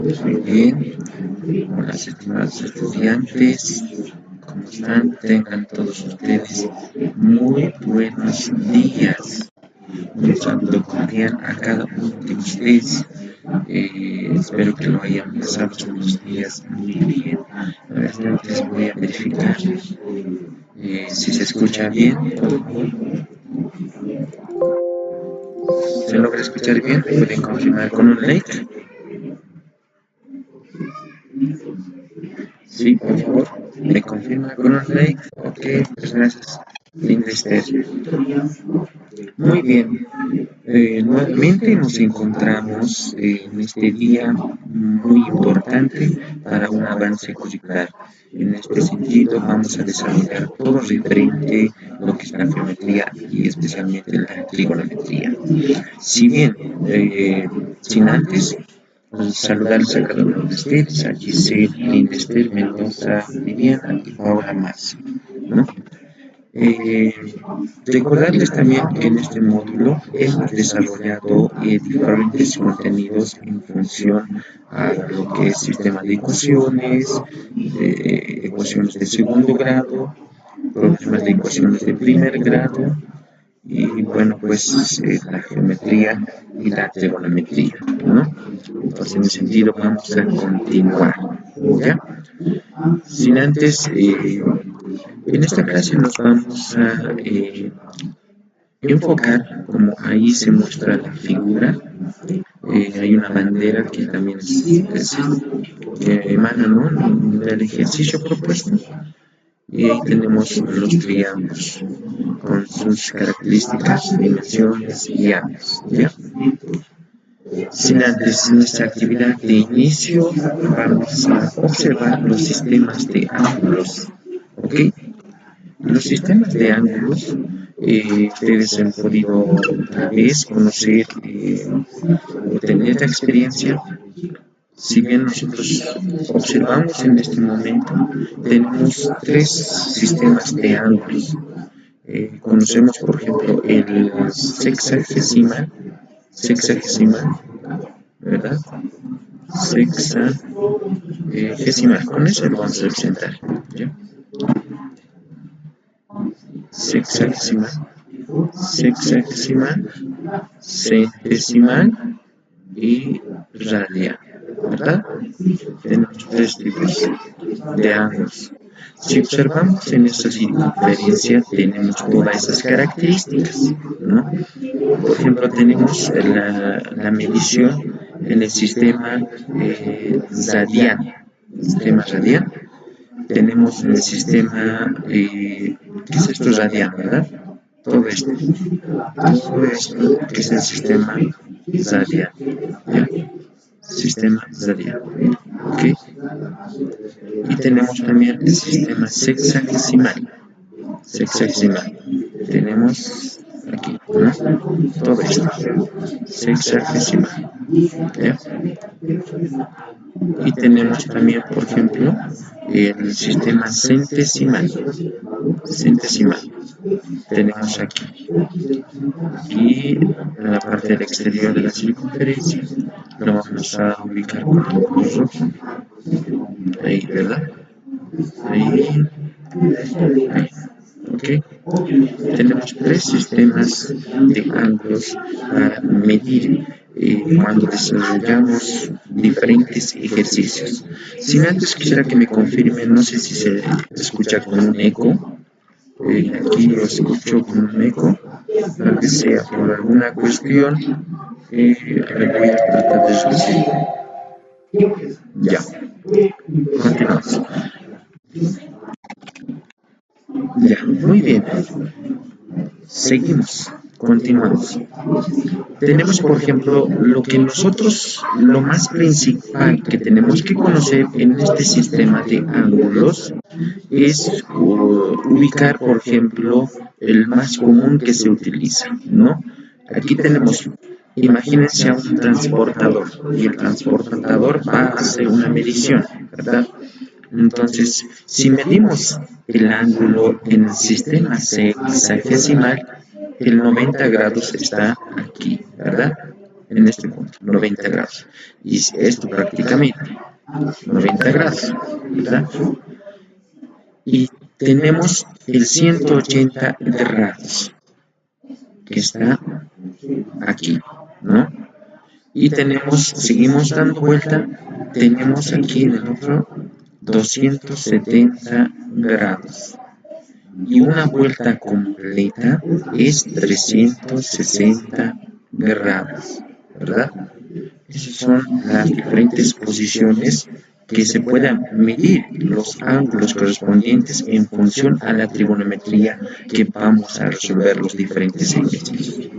Muy bien. Hola, estimados estudiantes. ¿Cómo están? Tengan todos ustedes muy buenos días. Un saludo cordial a cada uno de ustedes. Espero que lo hayan pasado estos días muy bien. A ver, les voy a verificar si se escucha bien. ¿Se logra escuchar bien? ¿Pueden confirmar con un like? Sí, por favor, me confirma con un like. Ok, pues gracias. Lindester. Muy bien. Nuevamente nos encontramos en este día muy importante para un avance curricular. En este sentido, vamos a desarrollar todo referente a lo que es la geometría y especialmente la trigonometría. Si bien, sin antes saludarles a cada uno de ustedes, a Giselle, Lindester, Mendoza, Viviana y Paola más, ¿no? Recordarles también que en este módulo hemos desarrollado diferentes contenidos en función a lo que es sistema de ecuaciones de segundo grado, problemas de ecuaciones de primer grado y bueno, pues la geometría y la trigonometría, ¿no? Entonces, en ese sentido vamos a continuar, ¿ya? Sin antes, en esta clase nos vamos a enfocar, como ahí se muestra la figura, hay una bandera que también que emana, ¿no?, del ejercicio propuesto, y ahí tenemos los triángulos con sus características, dimensiones y ángulos, ¿ya? Sin antes nuestra actividad de inicio, vamos a observar los sistemas de ángulos, ¿ok? Los sistemas de ángulos, ustedes han podido tal vez conocer o tener la experiencia. Si bien nosotros observamos en este momento, tenemos tres sistemas de ángulos. Conocemos, por ejemplo, el sexagesimal, ¿verdad? Sexagesimal, con eso lo vamos a presentar, ¿ya? Sexagesimal, centesimal y radial, ¿verdad? Tenemos tres tipos de ángulos. Si observamos en esta circunferencia, tenemos todas esas características, ¿no? Por ejemplo, tenemos la medición en el sistema radial. Tenemos en el sistema, ¿qué es esto? Radial, ¿verdad? Todo esto que es el sistema radial, ¿ya? Sistema radial, ¿ok? Y tenemos también el sistema sexagesimal. Tenemos aquí, ¿no?, todo esto, sexagesimal, ¿ya? Y tenemos también, por ejemplo, el sistema centesimal. Tenemos aquí. Y en la parte del exterior de la circunferencia lo vamos a ubicar con el color rojo. Ahí, ¿verdad? Ahí. ¿Ok? Tenemos tres sistemas de ángulos para medir cuando desarrollamos diferentes ejercicios. Sin antes quisiera que me confirmen, no sé si se escucha con un eco. Aquí lo escucho con un eco, tal vez sea por alguna cuestión. A ver, voy a tratar de reducir. Ya, continuamos. Ya, muy bien. Seguimos, continuamos. Tenemos, por ejemplo, lo más principal que tenemos que conocer en este sistema de ángulos es ubicar, por ejemplo, el más común que se utiliza, ¿no? Aquí tenemos, imagínense a un transportador y el transportador va a hacer una medición, ¿verdad? Entonces, si medimos el ángulo en el sistema sexagesimal, el 90 grados está aquí, ¿verdad? en este punto, 90 grados. Y esto prácticamente, 90 grados, ¿verdad? Y tenemos el 180 grados, que está aquí, ¿no? Y seguimos dando vuelta, tenemos aquí en el otro 270 grados. Y una vuelta completa es 360 grados, ¿verdad? Esas son las diferentes posiciones que se puedan medir los ángulos correspondientes en función a la trigonometría que vamos a resolver los diferentes ejercicios.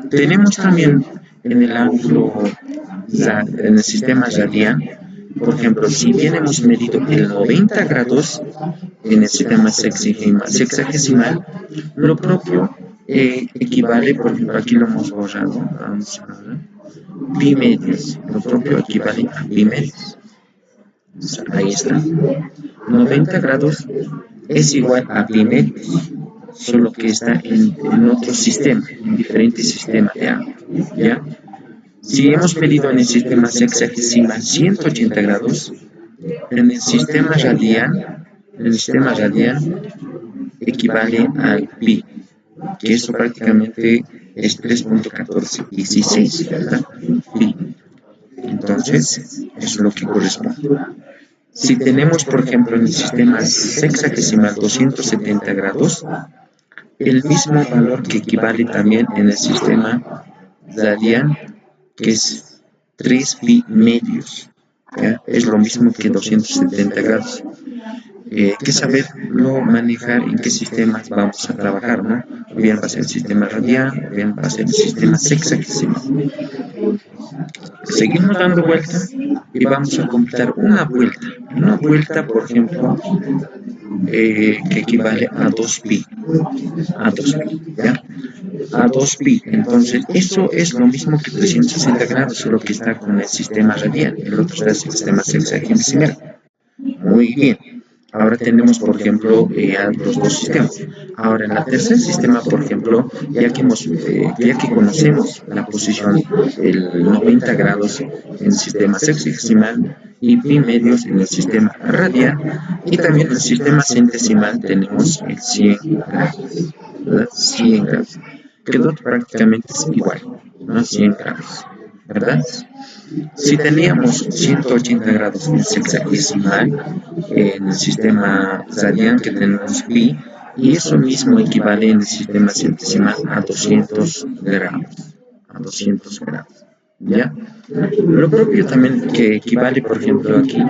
Tenemos también en el ángulo, en el sistema radian, por ejemplo, si bien hemos medido el 90 grados en el sistema sexagesimal, lo propio equivale, por ejemplo, aquí lo hemos borrado, vamos a ver, pi medios, lo propio equivale a pi medios. Ahí está. 90 grados es igual a pi medios, solo que está en otro sistema, en diferentes sistemas de ángulo, ¿ya? Si hemos medido en el sistema sexagesimal 180 grados, en el sistema radian equivale al pi, que eso prácticamente es 3.1416, ¿verdad? Pi. Entonces, eso es lo que corresponde. Si tenemos, por ejemplo, en el sistema sexagesimal 270 grados, el mismo valor que equivale también en el sistema radian, que es 3 pi medios, ¿ya? Es lo mismo que 270 grados. Que saberlo manejar en qué sistemas vamos a trabajar, ¿no? O bien va a ser el sistema radian, o bien va a ser el sistema sexagesimal. Seguimos dando vueltas y vamos a completar una vuelta. Una vuelta, por ejemplo, que equivale a 2pi. A 2pi, ¿ya? A 2pi. Entonces, eso es lo mismo que 360 grados, solo que está con el sistema radian. El otro está el sistema sexagesimal. Muy bien. Ahora tenemos, por ejemplo, los dos sistemas. Ahora, en el tercer sistema, por ejemplo, ya que conocemos la posición, el 90 grados en el sistema sexagesimal y pi medios en el sistema radian, y también en el sistema centesimal tenemos el 100 grados, ¿verdad? 100 grados. Quedó prácticamente igual, ¿no? 100 grados, ¿verdad? Si teníamos 180 grados en sexagesimal, en el sistema radian que tenemos pi, y eso mismo equivale en el sistema centesimal a 200 grados. A 200 grados. ¿Ya? Lo propio también que equivale, por ejemplo, aquí,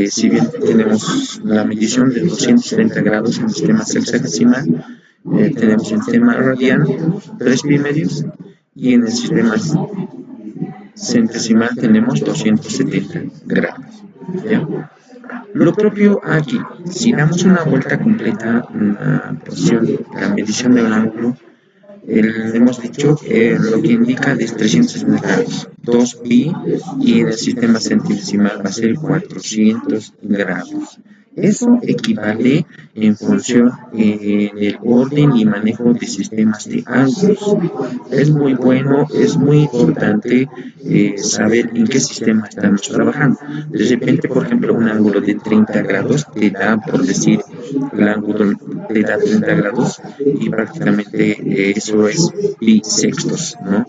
si bien tenemos la medición de 270 grados en el sistema sexagesimal, tenemos el sistema radian 3 pi medios, y en el sistema centesimal tenemos 270 grados, ¿ya? Lo propio aquí, si damos una vuelta completa, una posición, la medición de un ángulo, hemos dicho que lo que indica es 360 grados, 2pi, y en el sistema centesimal va a ser 400 grados. Eso equivale en función del orden y manejo de sistemas de ángulos. Es muy bueno, es muy importante saber en qué sistema estamos trabajando. De repente, por ejemplo, un ángulo de 30 grados te da, por decir, el ángulo te da 30 grados y prácticamente eso es pi sextos, ¿no?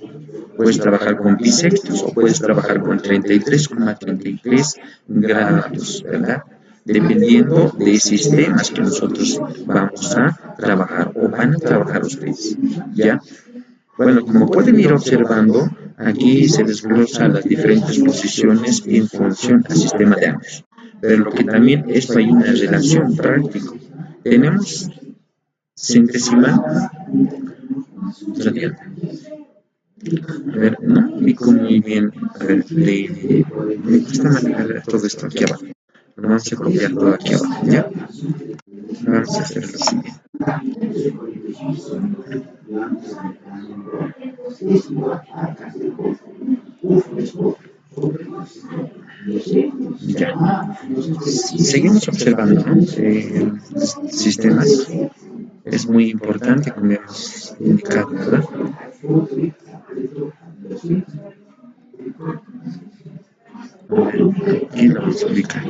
Puedes trabajar con pi sextos o puedes trabajar con 33,33 grados, ¿verdad? Dependiendo de sistemas que nosotros vamos a trabajar o van a trabajar ustedes, ¿ya? Bueno, como pueden ir observando, aquí se desglosa las diferentes posiciones en función al sistema de ángulos. Pero lo que también esto hay una relación práctica. Tenemos centesimal radian. A ver, no ubico muy bien. A ver, me cuesta manejar todo esto aquí abajo. Vamos a copiar todo aquí abajo, ¿ya? Vamos a hacer lo siguiente. Ya. Seguimos observando, ¿no? Sistemas. Es muy importante, como hemos indicado, ¿verdad? Aquí lo vamos a ubicar.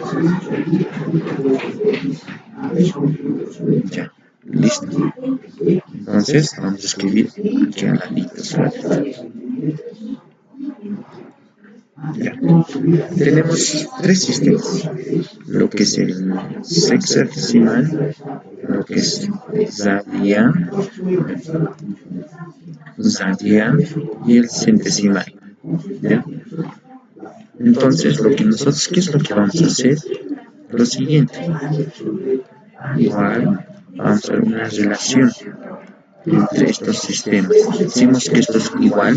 Ya, listo. Entonces vamos a escribir aquí al ladito. Ya. Tenemos tres sistemas, lo que es el sexagesimal, lo que es Zadian y el centesimal. ¿Ya? Entonces, ¿qué es lo que vamos a hacer? Lo siguiente, igual vamos a ver una relación entre estos sistemas. Decimos que esto es igual,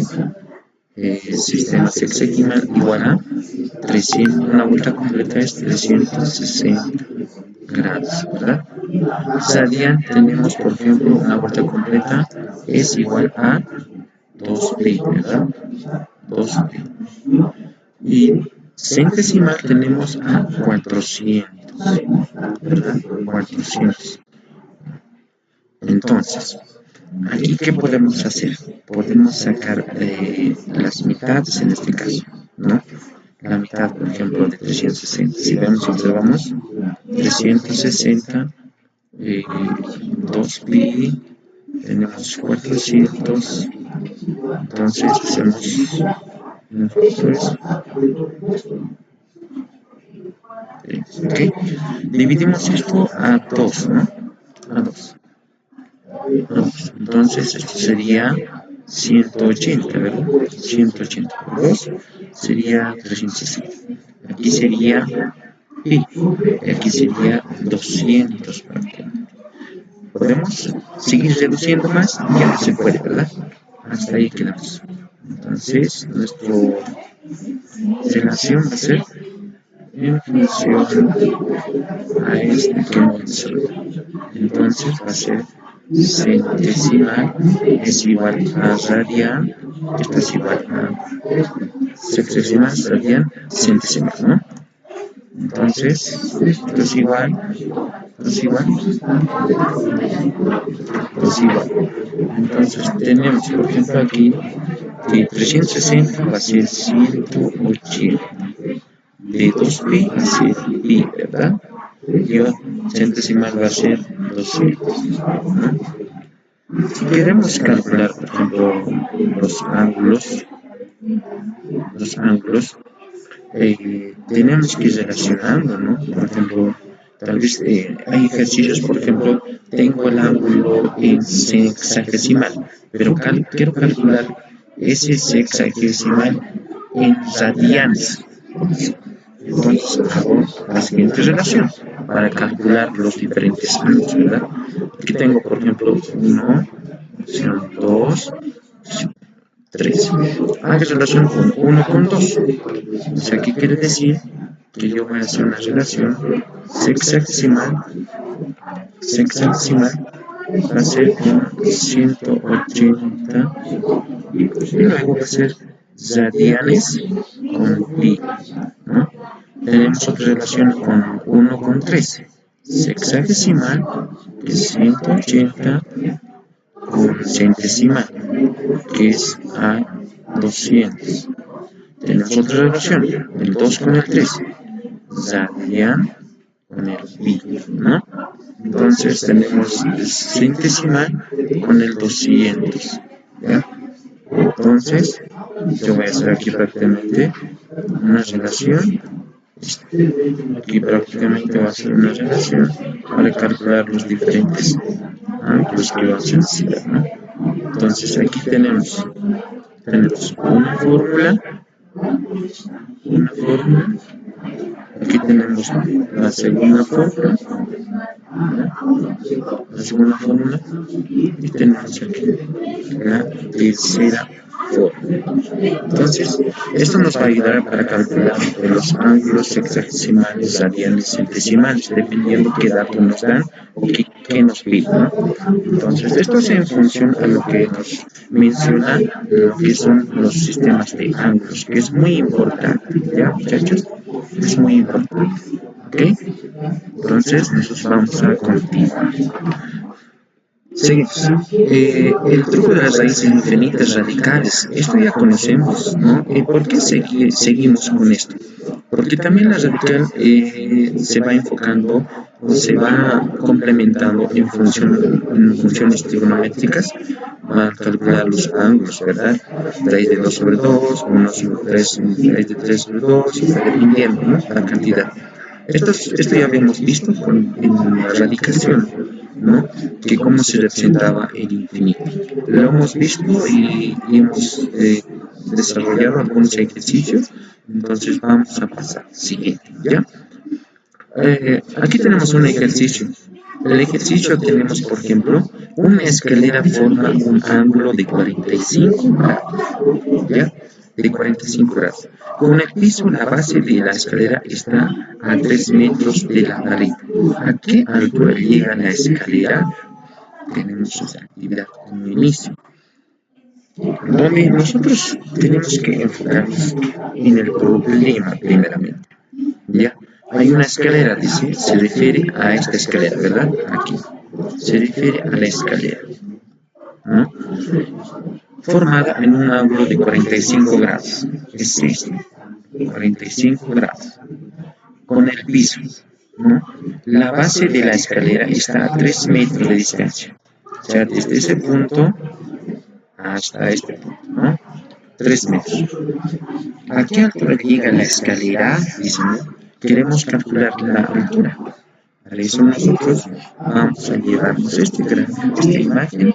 el sistema sexagesimal igual a 300, una vuelta completa es 360 grados, ¿verdad? Zadian tenemos, por ejemplo, una vuelta completa es igual a 2pi, ¿verdad? 2pi. Y centesimal tenemos a 400, ¿verdad? 400. Entonces, aquí, ¿qué podemos hacer? Podemos sacar las mitades en este caso, ¿no? La mitad, por ejemplo, de 360. Si vemos, observamos 360, 2pi, tenemos 400, entonces hacemos unos factores. ¿Okay? Dividimos esto a 2, ¿no? A 2. Entonces esto sería 180, ¿verdad? 180 por 2 sería 360. Aquí sería pi, aquí sería 200 prácticamente. ¿Podemos seguir reduciendo más? Ya no se puede, ¿verdad? Hasta ahí quedamos. Entonces, nuestra relación va a ser en función a este que hemos desarrollado. Entonces va a ser centesimal es igual a radian, esto es igual a sexagesimal, radian, centesimal, ¿no? Entonces, esto es igual, esto es igual, esto es igual. Entonces tenemos, por ejemplo, aquí que 360 va a ser 180. De 2pi va a ser pi, ¿verdad? Y centesimal va a ser 200, ¿no? Si queremos calcular, por ejemplo, los ángulos, tenemos que ir relacionando, ¿no? Por ejemplo, tal vez hay ejercicios, por ejemplo, tengo el ángulo en sexagesimal, pero quiero calcular ese sexagesimal en radianes. Entonces hago la siguiente relación para calcular los diferentes ángulos, ¿verdad? Aquí tengo, por ejemplo, 1, 2, 3. Hago relación con 1 con 2. O sea, ¿qué quiere decir? Que yo voy a hacer una relación sexagesimal va a ser con 180 y luego va a ser radianes con pi, ¿no? Tenemos otra relación con 1 con 3, sexagesimal, que es 180, con centesimal, que es a 200. Tenemos otra relación, el 2 con el 3, radian con el pi, ¿no? Entonces tenemos centesimal con el 200, ¿ya? Entonces, yo voy a hacer aquí prácticamente una relación. Aquí prácticamente va a ser una relación para calcular los diferentes ángulos que vamos a necesitar, ¿no? Entonces aquí tenemos una fórmula, aquí tenemos la segunda fórmula, y tenemos aquí la tercera fórmula. Entonces, esto nos va a ayudar para calcular los ángulos sexagesimales, radianes, centesimales, dependiendo qué datos nos dan o qué nos piden, ¿no? Entonces, esto es en función a lo que nos menciona lo que son los sistemas de ángulos, que es muy importante, ¿ya, muchachos? Es muy importante, ¿ok? Entonces, nosotros vamos a continuar. Seguimos. El truco de las raíces infinitas radicales. Esto ya conocemos, ¿no? ¿Por qué seguimos con esto? Porque también la radical se va enfocando o se va complementando en funciones trigonométricas. Va a calcular los ángulos, ¿verdad? Raíz de 2 sobre 2, 1 sobre 3, raíz de 3 sobre 2, y va dependiendo, ¿no? La cantidad. Esto ya habíamos visto en la radicación, ¿no? Que cómo se representaba el infinito. Lo hemos visto y hemos desarrollado algunos ejercicios, entonces vamos a pasar. Siguiente, ¿ya? Aquí tenemos un ejercicio. El ejercicio tenemos, por ejemplo, una escalera forma un ángulo de 45 grados, ¿ya? De 45 grados. Con el piso, la base de la escalera está a 3 metros de la pared. ¿A qué altura llega la escalera? Tenemos esa actividad como inicio, donde nosotros tenemos que enfocarnos en el problema primeramente. ¿Ya? Hay una escalera, dice, se refiere a esta escalera, ¿verdad? Aquí. Se refiere a la escalera, ¿no? Formada en un ángulo de 45 grados. Es esto, 45 grados. Con el piso, ¿no? La base de la escalera está a 3 metros de distancia. O sea, desde ese punto hasta este punto, ¿no? 3 metros. ¿A qué altura llega la escalera? Dice, ¿no? Queremos calcular la altura. Para eso nosotros vamos a llevarnos esta imagen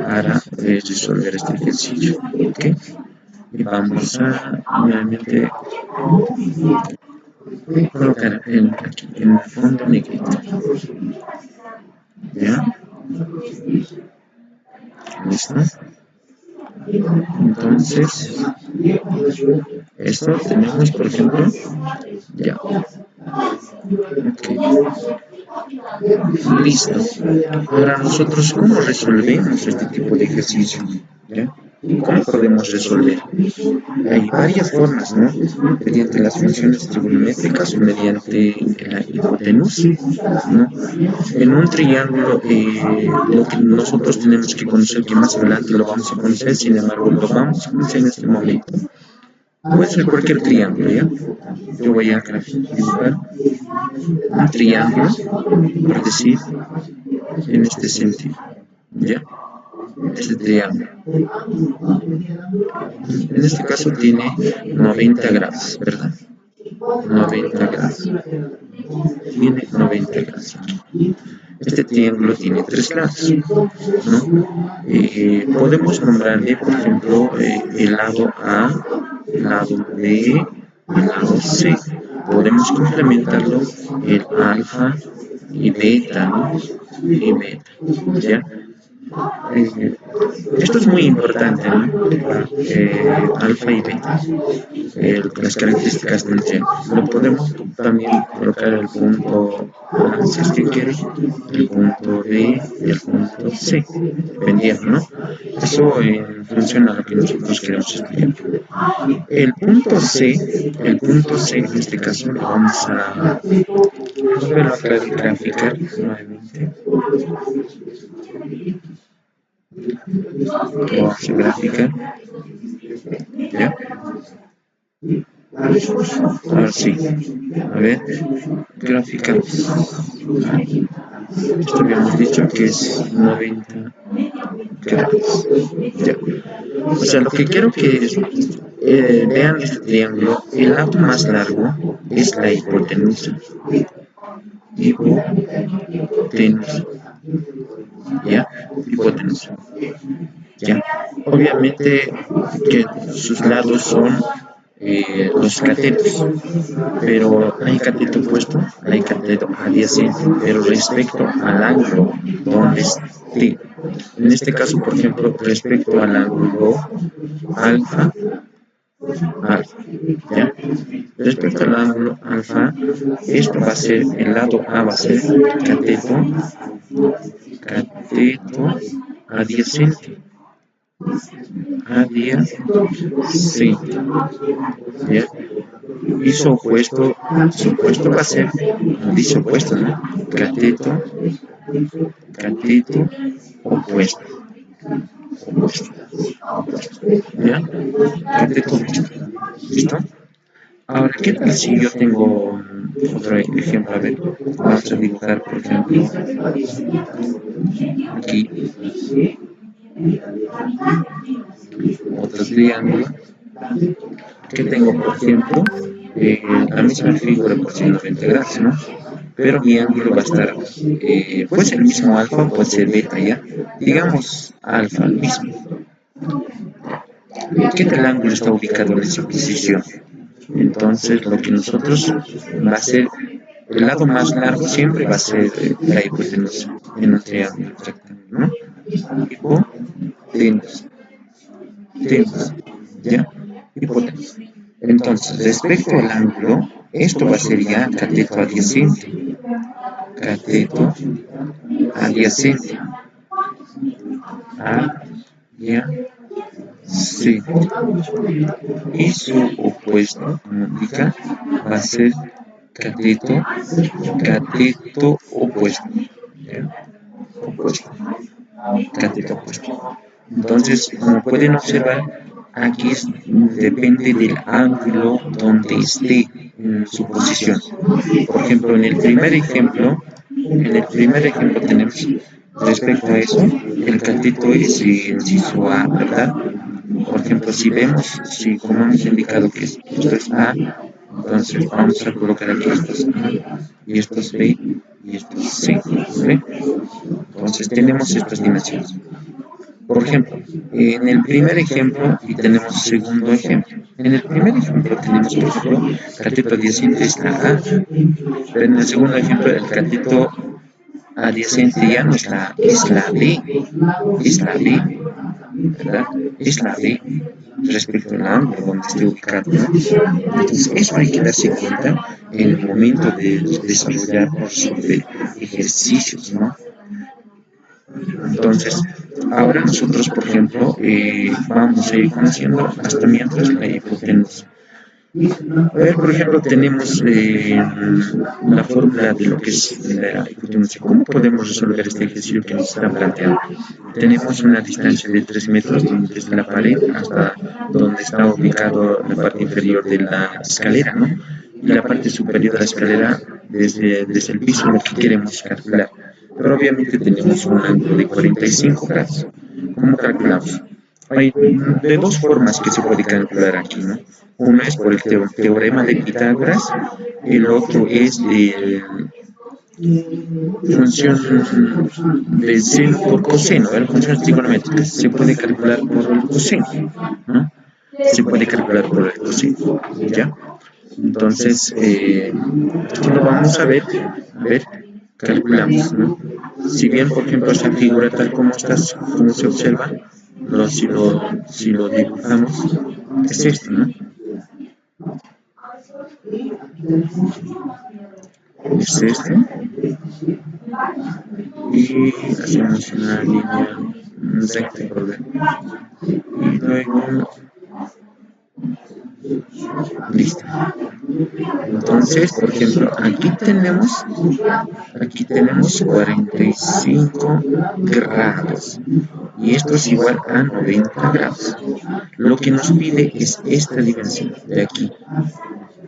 para resolver este ejercicio. ¿Okay? Y vamos a nuevamente colocar aquí en el fondo negrito. ¿Ya? ¿Listo? Entonces, esto tenemos, por ejemplo, ya. Okay. Listo. Ahora nosotros, ¿cómo resolvemos este tipo de ejercicio? ¿Ya? ¿Cómo podemos resolver? Hay varias formas, ¿no? Mediante las funciones trigonométricas o mediante la hipotenusa, ¿no? En un triángulo, lo que nosotros tenemos que conocer, que más adelante lo vamos a conocer, sin embargo, lo vamos a conocer en este momento. Puede ser cualquier triángulo, ¿ya? Yo voy a dibujar un triángulo, por decir, en este sentido, ¿ya? Este triángulo. En este caso tiene 90 grados, ¿verdad? 90 grados. Tiene 90 grados. Este triángulo tiene 3 lados, ¿no? Podemos nombrarle, por ejemplo, el lado A, lado B, el lado C. Podemos complementarlo el alfa y beta, ¿no? Y beta, ¿ya? Esto es muy importante, ¿no? Alfa y beta, las características del triángulo. Lo podemos también colocar el punto A, si es que quiere, el punto B y el punto C, dependiendo, ¿no? Eso funciona a lo que nosotros queremos estudiar. El punto C en este caso lo vamos a volverlo a graficar nuevamente. Lo vamos a graficar. ¿Ya? Ahora sí. A ver, graficamos. Esto habíamos dicho que es 90 grados. ¿Ya? O sea, lo que quiero que vean este triángulo, el lado más largo es la hipotenusa. Hipotenusa. ¿Ya? Hipotenusa. ¿Ya? Obviamente que sus lados son los catetos, pero hay cateto opuesto, hay cateto adyacente, pero respecto al ángulo donde esté. En este caso, por ejemplo, respecto al ángulo alfa, ¿ya? Respecto al ángulo alfa, esto va a ser, el lado A va a ser cateto adyacente. Adyacente. ¿Ya? Y su opuesto va a ser, dice opuesto, ¿no? Cateto cateto opuesto, ¿ya? Cateto opuesto, ¿listo? Ahora, ¿qué tal si yo tengo otro ejemplo? A ver, vamos a dibujar, por ejemplo, aquí otro triángulo que tengo, por ejemplo, la misma figura por 120 grados, ¿no? Pero mi ángulo va a estar, puede ser el mismo alfa, puede ser beta, ¿ya? Digamos alfa, el mismo. ¿Qué tal ángulo está ubicado en esa posición? Entonces, lo que nosotros va a ser, el lado más largo siempre va a ser la hipotenusa en un triángulo rectangular, ¿no? Hipotenusa, tenusa, ¿ya? Hipotenusa. Entonces, respecto al ángulo, esto va a ser ya cateto adyacente. Cateto adyacente. Adyacente. Y su opuesto, como indica, va a ser cateto opuesto. Opuesto. Cateto opuesto. Entonces, como pueden observar, aquí depende del ángulo donde esté en su posición. Por ejemplo, en el primer ejemplo tenemos respecto a eso, el cateto es el inciso A, ¿verdad? Por ejemplo, si vemos, si como hemos indicado que esto es A, entonces vamos a colocar aquí esto es A, y esto es B, y esto es C, ¿vale? Entonces tenemos estas dimensiones. Por ejemplo, en el primer ejemplo y tenemos segundo ejemplo. En el primer ejemplo tenemos, por ejemplo, cateto adyacente es la A, pero en el segundo ejemplo el cateto adyacente ya no es la A, es la B, ¿verdad? Es la B respecto al ángulo donde esté ubicado, ¿no? Entonces, eso hay que darse cuenta en el momento de desarrollar sobre ejercicios, ¿no? Entonces, ahora nosotros, por ejemplo, vamos a ir conociendo hasta mientras la hipotenusa. A ver, por ejemplo, tenemos la fórmula de lo que es la hipotenusa. ¿Cómo podemos resolver este ejercicio que nos está planteando? Tenemos una distancia de 3 metros desde la pared hasta donde está ubicado la parte inferior de la escalera, ¿no? Y la parte superior de la escalera desde el piso, lo que queremos calcular. Pero obviamente tenemos un ángulo de 45 grados. ¿Cómo calculamos? Hay de dos formas que se puede calcular aquí, ¿no? Uno es por el teorema de Pitágoras, el otro es de función de seno por coseno, ¿verdad? Funciones trigonométricas. Se puede calcular por el coseno, ¿no? Se puede calcular por el coseno, ¿ya? Entonces, aquí lo vamos a ver, calculamos, ¿no? Si bien, por ejemplo, esta figura tal como como se observa, si lo dibujamos, es esto, ¿no? Es este. Y hacemos una línea recta por ver. Y luego, listo. Entonces, por ejemplo, aquí tenemos 45 grados y esto es igual a 90 grados. Lo que nos pide es esta dimensión de aquí,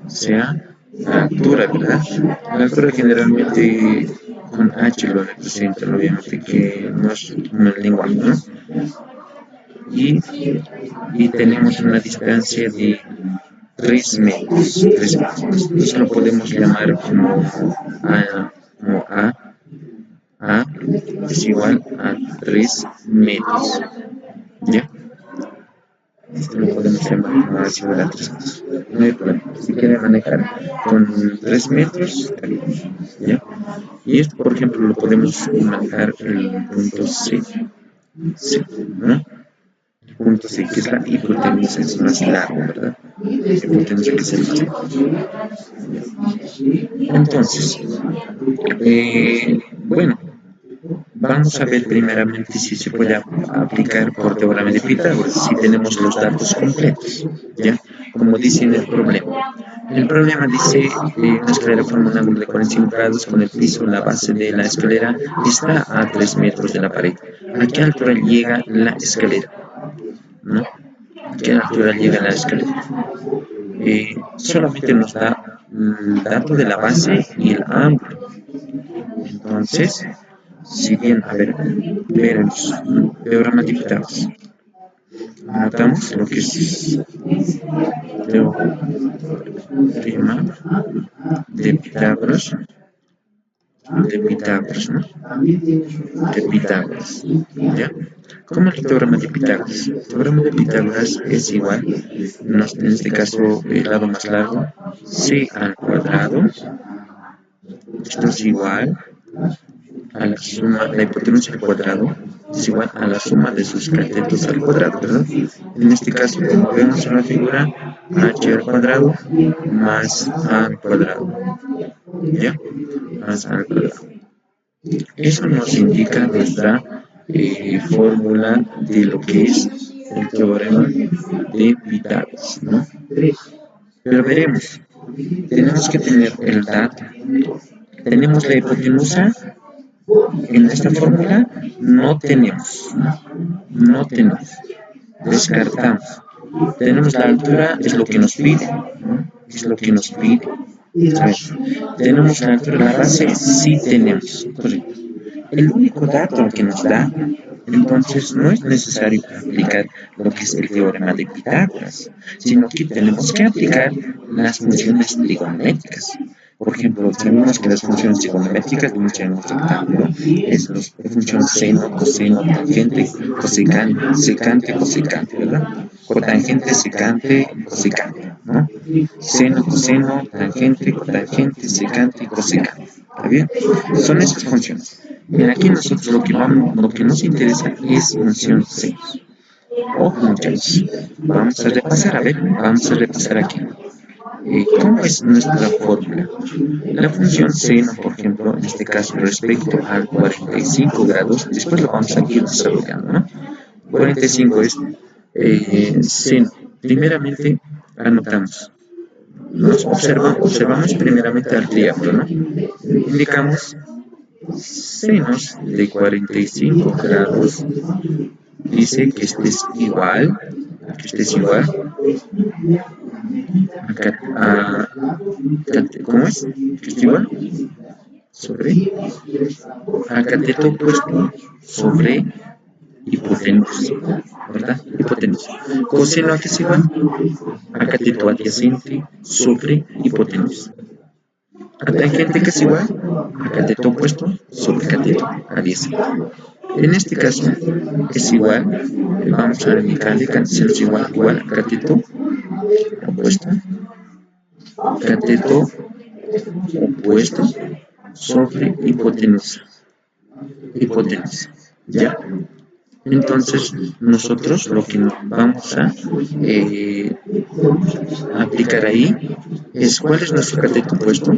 o sea, la altura, ¿verdad? La altura generalmente con H lo representan, obviamente que no es un lenguaje, ¿no? Y tenemos una distancia de 3 metros. 3 metros. Eso lo podemos llamar como A es igual a 3 metros. ¿Ya? Esto lo podemos llamar como A es igual a 3 metros. No hay problema. Si quiere manejar con 3 metros, ¿ya? Y esto, por ejemplo, lo podemos manejar el punto C, ¿no? El punto C, que es la hipotenusa, es más largo, ¿verdad? La hipotenusa que es el más largo. Entonces, bueno, vamos a ver primeramente si se puede aplicar por teorema de Pitágoras, si tenemos los datos completos, ¿ya? Como dice en el problema. El problema dice, una escalera forma un ángulo de 45 grados con el piso. La base de la escalera está a 3 metros de la pared. ¿A qué altura llega la escalera? ¿No? ¿A qué altura llega la escalera? Solamente nos da el dato de la base y el ángulo. Entonces, si bien, a ver, veremos, teorema de Pitágoras. Anotamos lo que es teorema de Pitágoras, ¿no? De Pitágoras, ¿ya? ¿Cómo es el teorema de Pitágoras? El teorema de Pitágoras es igual, en este caso, el lado más largo, c al cuadrado, esto es igual a la suma, la hipotenusa al cuadrado, es igual a la suma de sus catetos al cuadrado, ¿verdad? En este caso, como vemos en la figura, h al cuadrado más a al cuadrado, ¿ya? Más a al cuadrado. Eso nos indica nuestra fórmula de lo que es el teorema de Pitágoras, ¿no? Pero veremos, tenemos que tener el dato. Tenemos la hipotenusa, en esta fórmula no tenemos, descartamos. Tenemos la altura, es lo que nos pide, ¿no? Es lo que nos pide. ¿Sabes? Tenemos la altura de la base, sí tenemos, correcto. El único dato que nos da, entonces no es necesario aplicar lo que es el teorema de Pitágoras, sino que tenemos que aplicar las funciones trigonométricas. Por ejemplo, sabemos que las funciones trigonométricas de un rectángulo es la función seno, coseno, tangente, cosecante, secante, cosecante, ¿verdad? Cotangente, secante, cosecante, ¿no? Seno, coseno, tangente, cotangente, secante y cosecante. ¿Está bien? Son esas funciones. Y aquí nosotros lo que nos interesa es función seno. Ojo, muchachos, vamos a repasar, vamos a repasar aquí. ¿Cómo es nuestra fórmula? La función seno, por ejemplo, en este caso respecto al 45 grados, después lo vamos a ir desarrollando, ¿no? 45 es seno. Primeramente, anotamos. Observamos primeramente al triángulo, ¿no? Indicamos senos de 45 grados. Dice que este es igual, ¿cómo es? Que esté igual sobre a cateto opuesto sobre hipotenusa, ¿verdad? Hipotenusa. Coseno a que es igual a cateto adyacente sobre hipotenusa. A tangente que es igual a cateto opuesto sobre cateto adyacente. En este caso es igual, vamos a indicarle que es igual a cateto opuesto, cateto opuesto sobre hipotenusa. ¿Ya? Entonces, nosotros lo que vamos a aplicar ahí es, ¿cuál es nuestro cateto opuesto?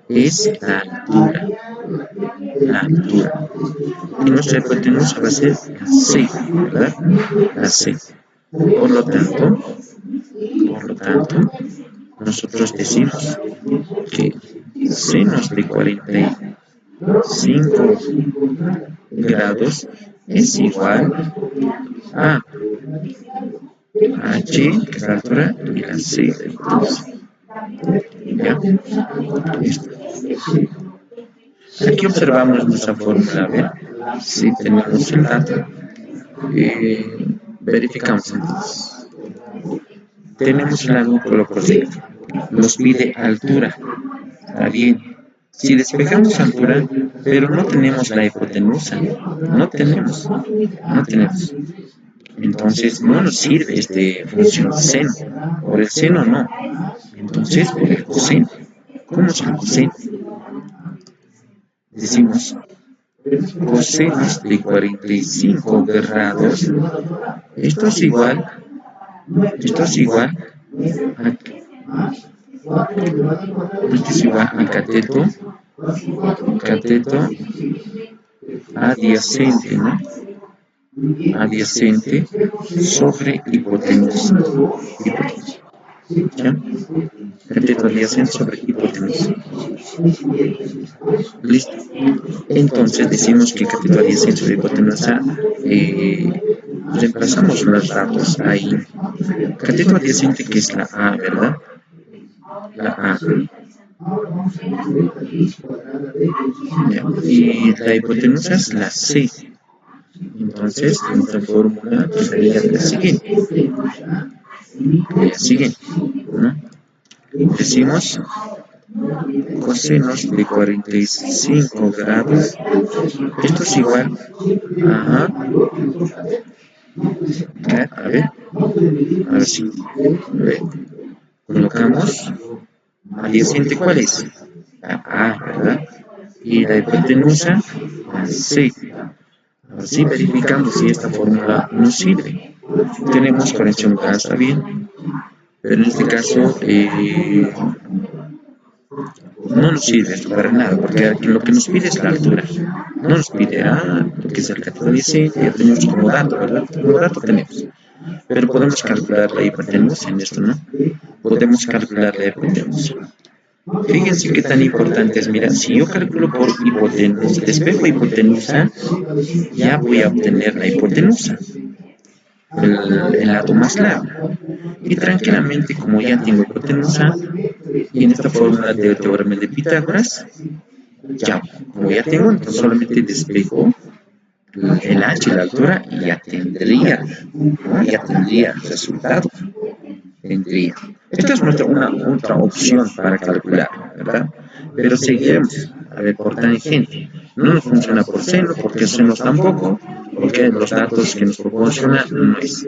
Es la altura. Y nuestra hipotenusa va a ser la C, ¿verdad? La C. Por lo tanto, nosotros decimos que senos de 45 grados es igual a H, que es la altura, y la C de hipotenusa. ¿Ya? Listo. Aquí observamos nuestra fórmula, a ver si tenemos el dato. Verificamos entonces. Tenemos el ángulo proyecto. Nos pide altura. Está bien. Si despejamos altura, pero no tenemos la hipotenusa, no tenemos. Entonces no nos sirve esta función seno. Por el seno no. Entonces por el coseno. ¿Cómo es el coseno? Decimos cosenos de 45 grados. Esto es igual a cateto adyacente, ¿no? Adyacente sobre hipotenusa. ¿Ya? cateto adyacente sobre hipotenusa. Listo. Entonces decimos que cateto adyacente sobre hipotenusa, reemplazamos los datos ahí. Cateto adyacente, que es la A, ¿verdad? La A. Y la hipotenusa es la C. Entonces, nuestra fórmula sería la siguiente. ¿No? Decimos cosenos de 45 grados. Esto es igual a... A ver si colocamos adyacente, ¿cuál es? La A, ¿verdad? Y la hipotenusa, la C. Así verificamos si esta fórmula nos sirve. Tenemos corrección grada, está bien. Pero en este caso no nos sirve esto para nada, porque lo que nos pide es la altura. No nos pide lo que es el cateto adyacente, ya tenemos como dato, ¿verdad? Como dato tenemos. Pero podemos calcular la hipotenusa en esto, ¿no? Podemos calcular la hipotenusa. Fíjense qué tan importante es. Mira, si yo calculo por hipotenusa, despejo hipotenusa, ya voy a obtener la hipotenusa, el lado más largo. Y tranquilamente, como ya tengo hipotenusa, y en esta fórmula del teorema de Pitágoras, ya, como ya tengo, entonces solamente despejo el h, la altura, y ya tendría el resultado. Esta es una otra opción para calcular, ¿verdad? Pero seguiremos, a ver, por tangente. No nos funciona por seno, porque senos tampoco, porque los datos que nos proporciona no es.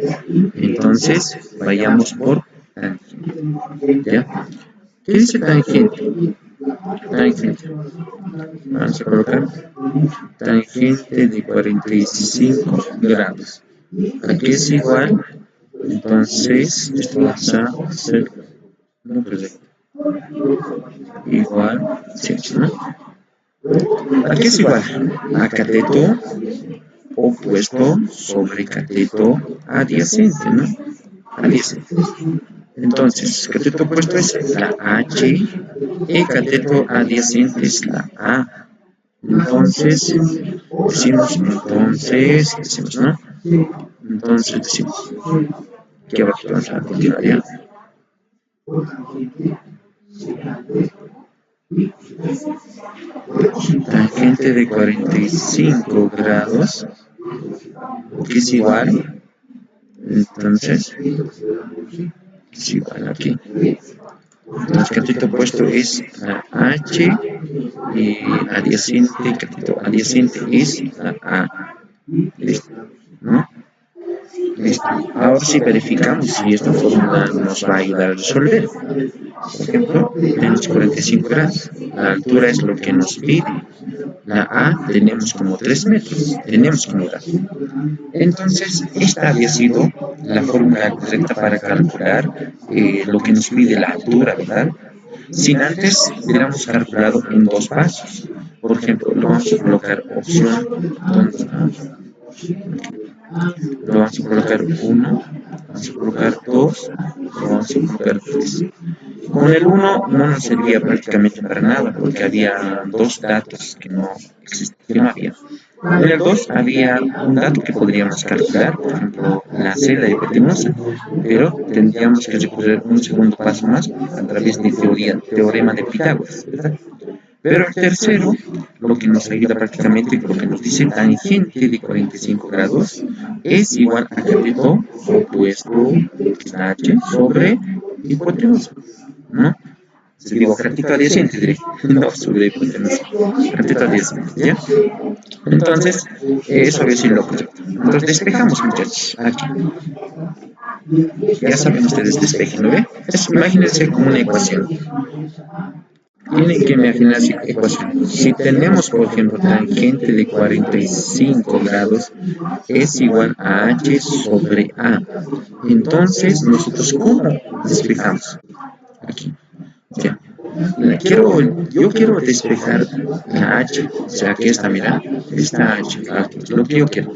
Entonces, vayamos por tangente. ¿Ya? ¿Qué dice tangente? Tangente. Vamos a colocar tangente de 45 grados. Aquí es igual. Entonces, esto va a ser igual, ¿no? Aquí es igual a cateto opuesto sobre cateto adyacente, ¿no? Adyacente. Entonces, cateto opuesto es la H y cateto adyacente es la A. Entonces, decimos, ¿no? Entonces decimos, que vamos a continuar ya. Tangente de 45 grados, que es igual, entonces, es igual aquí. Entonces, cateto opuesto es la H y cateto adyacente es la A. ¿Listo? ¿No? Listo. Ahora sí verificamos si esta fórmula nos va a ayudar a resolver. Por ejemplo, tenemos 45 grados. La altura es lo que nos pide. La A tenemos como 3 metros. Tenemos como dato. Entonces, esta había sido la fórmula correcta para calcular lo que nos pide la altura, ¿verdad? Sin antes hubiéramos calculado en 2 pasos. Por ejemplo, lo vamos a colocar opción. ¿Dónde está? Lo vamos a colocar 1, vamos a colocar 2, lo vamos a colocar 3. Con el 1 no nos servía prácticamente para nada, porque había dos datos que no existían, había. En el 2 había un dato que podríamos calcular, por ejemplo, la C, la hipotenusa, pero tendríamos que recorrer un segundo paso más a través de teorema de Pitágoras, ¿verdad? Pero el tercero, lo que nos ayuda prácticamente, lo que nos dice tangente de 45 grados, es igual a cateto opuesto, que es la H, sobre hipotenusa, ¿no? Se digo cateto adyacente, no sobre hipotenusa, cateto adyacente, ¿ya? Entonces, eso es lo correcto. Entonces, despejamos, muchachos, aquí. Ya saben ustedes, despejen, ¿no ve? Imagínense como una ecuación. Tienen que imaginar la ecuación. Si tenemos, por ejemplo, tangente de 45 grados es igual a H sobre A. Entonces, nosotros, ¿cómo despejamos? Aquí. Ya. Yo quiero despejar la H. O sea, que esta, mira, esta H. Es lo que yo quiero.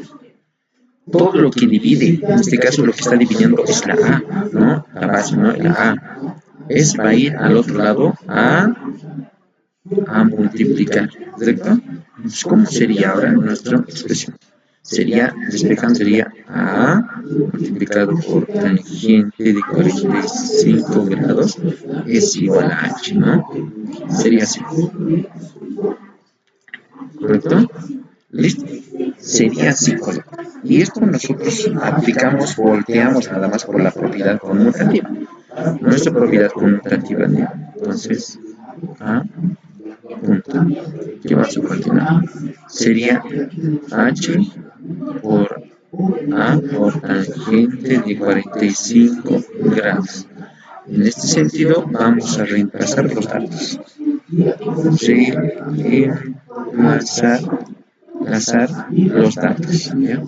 Todo lo que divide, en este caso lo que está dividiendo es la A, ¿no? La base, ¿no? La A. va a ir al otro lado a multiplicar, ¿correcto? Entonces, ¿cómo sería ahora nuestra expresión? Sería, despejando, sería A multiplicado por tangente de 45 grados es igual a H, ¿no? Sería así, ¿correcto? ¿Listo? Sería así, correcto. Y esto nosotros aplicamos, volteamos nada más por la propiedad conmutativa. Nuestra propiedad conmutativa, ¿no? Entonces, A punto. ¿Qué vamos a continuar? Sería H por A por tangente de 45 grados. En este sentido, vamos a reemplazar los datos. Reemplazar los datos. ¿Ya?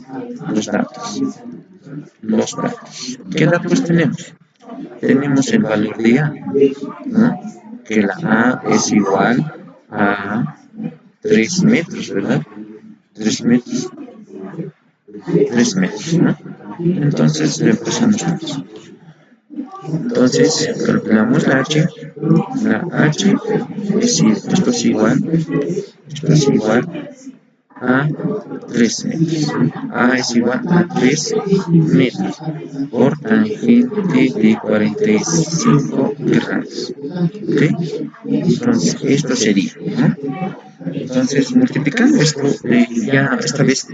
Los datos. ¿Qué datos tenemos? Tenemos el valor de A, ¿no? Que la A es igual a 3 metros, ¿verdad? 3 metros. 3 metros, ¿no? Entonces reemplazamos todos. Entonces calculamos la H. La H es esto es igual a 3 metros. A es igual a 3 metros por tangente de 45 grados. ¿Ok? Entonces, esto sería, ¿no? Entonces, multiplicando esto, ya esta vez